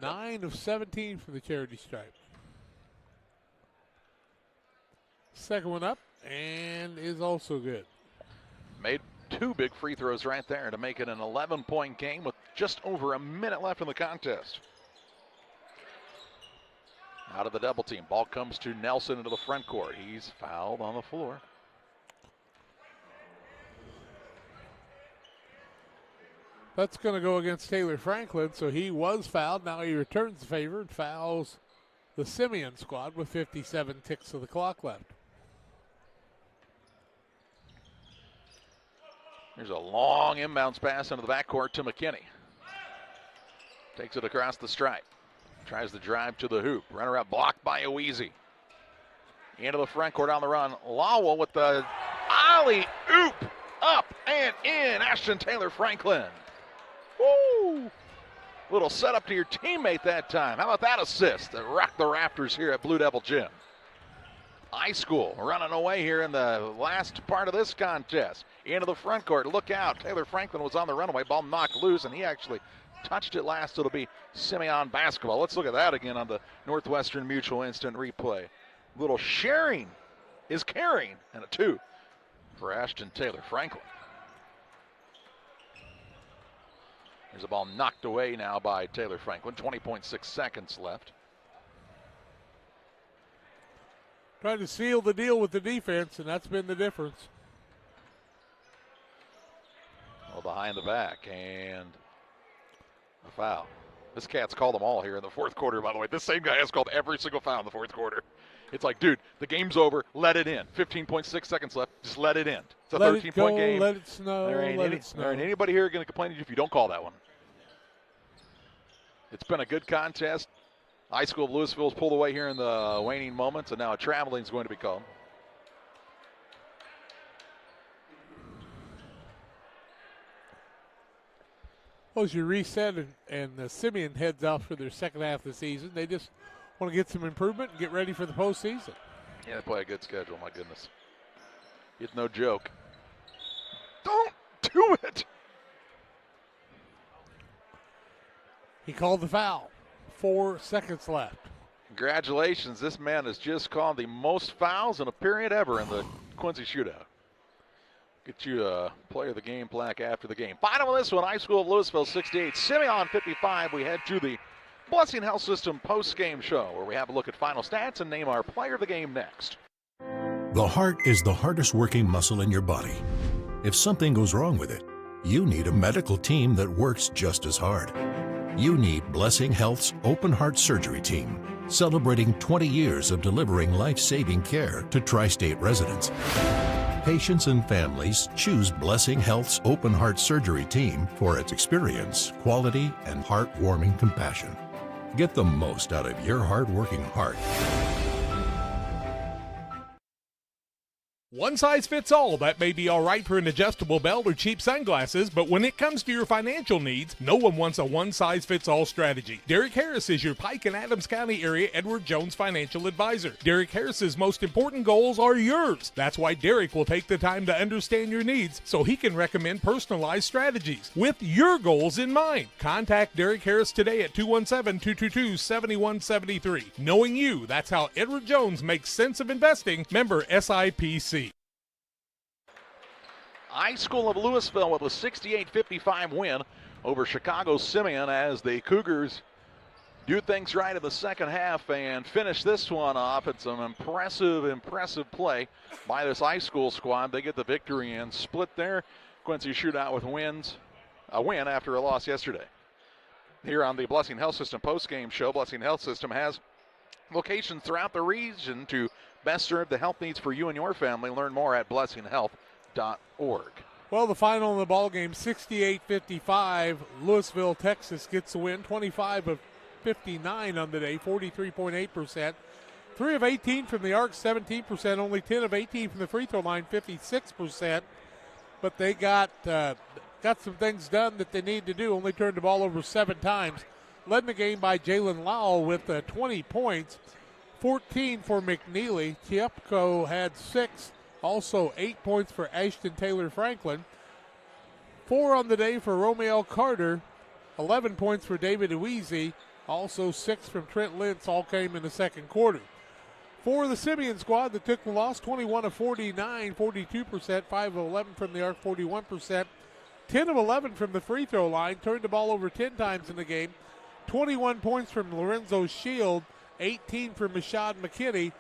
9 of 17 for the charity stripe. Second one up and is also good.
Made 2 big free throws right there to make it an 11-point game with just over a minute left in the contest. Out of the double team. Ball comes to Nelson into the front court. He's fouled on the floor.
That's going to go against Taylor Franklin, so he was fouled. Now he returns the favor and fouls the Simeon squad with 57 ticks of the clock left.
There's a long inbounds pass into the backcourt to McKinney. Takes it across the stripe. Tries to drive to the hoop. Runner up blocked by Oweezy. Into the front court on the run. Lowell with the alley-oop. Up and in. Ashton Taylor Franklin. Woo! Little setup to your teammate that time. How about that assist that rocked the Raptors here at Blue Devil Gym? iSchool running away here in the last part of this contest. Into the front court. Look out. Taylor Franklin was on the runaway. Ball knocked loose, and he actually touched it last. It'll be Simeon basketball. Let's look at that again on the Northwestern Mutual instant replay. Little sharing is caring, and a 2 for Ashton Taylor Franklin. There's a ball knocked away now by Taylor Franklin. 20.6 seconds left.
Trying to seal the deal with the defense, and that's been the difference.
Well, behind the back, and a foul. This cat's called them all here in the fourth quarter, by the way. This same guy has called every single foul in the fourth quarter. It's like, dude, the game's over. Let it in. 15.6 seconds left. Just let it in. It's a 13-point game.
Let it snow.
There ain't anybody here going to complain if you don't call that one. It's been a good contest. iSchool of Lewisville has pulled away here in the waning moments, and now a traveling is going to be called.
Well, as you reset and the Simeon heads out for their second half of the season, they just want to get some improvement and get ready for the postseason.
Yeah, they play a good schedule, my goodness. It's no joke. Don't do it!
He called the foul. 4 seconds left.
Congratulations. This man has just called the most fouls in a period ever in the Quincy Shootout. Get you a player of the game plaque after the game. Final of this one, iSchool of Lewisville 68, Simeon 55. We head to the Blessing Health System post-game show where we have a look at final stats and name our player of the game next.
The heart is the hardest working muscle in your body. If something goes wrong with it, you need a medical team that works just as hard. You need Blessing Health's Open Heart Surgery Team, celebrating 20 years of delivering life-saving care to tri-state residents. Patients and families choose Blessing Health's Open Heart Surgery Team for its experience, quality, and heartwarming compassion. Get the most out of your hard-working heart.
One size fits all. That may be all right for an adjustable belt or cheap sunglasses, but when it comes to your financial needs, no one wants a one-size-fits-all strategy. Derek Harris is your Pike and Adams County area Edward Jones financial advisor. Derek Harris's most important goals are yours. That's why Derek will take the time to understand your needs so he can recommend personalized strategies with your goals in mind. Contact Derek Harris today at 217-222-7173. Knowing you, that's how Edward Jones makes sense of investing. Member SIPC.
iSchool of Lewisville with a 68-55 win over Chicago Simeon as the Cougars do things right in the second half and finish this one off. It's an impressive play by this iSchool squad. They get the victory and split their Quincy Shootout with a win after a loss yesterday. Here on the Blessing Health System postgame show, Blessing Health System has locations throughout the region to best serve the health needs for you and your family. Learn more at blessinghealth.org.
Well, the final in the ball game, 68-55. Lewisville, Texas gets the win. 25 of 59 on the day, 43.8%. 3 of 18 from the arc, 17%. Only 10 of 18 from the free throw line, 56%. But they got some things done that they need to do. Only turned the ball over 7 times. Led in the game by Jalen Lowell with 20 points, 14 for McNeely. Tiepko had 6. Also 8 points for Ashton Taylor Franklin. 4 on the day for Romeo Carter. 11 points for David Uweezy. Also 6 from Trent Lentz. All came in the second quarter. For the Simeon squad that took the loss, 21 of 49, 42%. 5 of 11 from the arc, 41%. 10 of 11 from the free throw line. Turned the ball over 10 times in the game. 21 points from Lorenzo Shield. 18 from Mashad McKinney.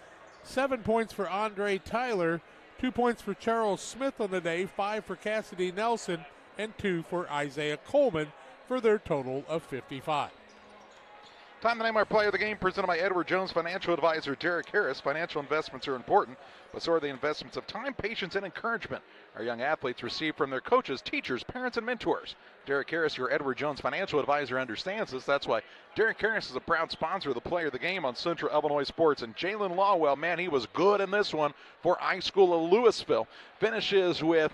7 points for Andre Tyler. 2 points for Charles Smith on the day, 5 for Cassidy Nelson, and 2 for Isaiah Coleman for their total of 55.
Time to name our player of the game, presented by Edward Jones financial advisor Derek Harris. Financial investments are important, but so are the investments of time, patience, and encouragement our young athletes receive from their coaches, teachers, parents, and mentors. Derek Harris, your Edward Jones financial advisor, understands this. That's why Derek Harris is a proud sponsor of the player of the game on Central Illinois Sports. And Jalen Lawwell, man, he was good in this one for iSchool of Lewisville. Finishes with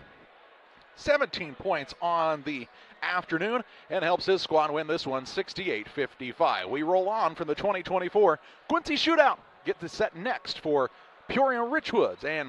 17 points on the afternoon and helps his squad win this one 68-55. We roll on from the 2024 Quincy Shootout. Get the set next for Peoria Richwoods and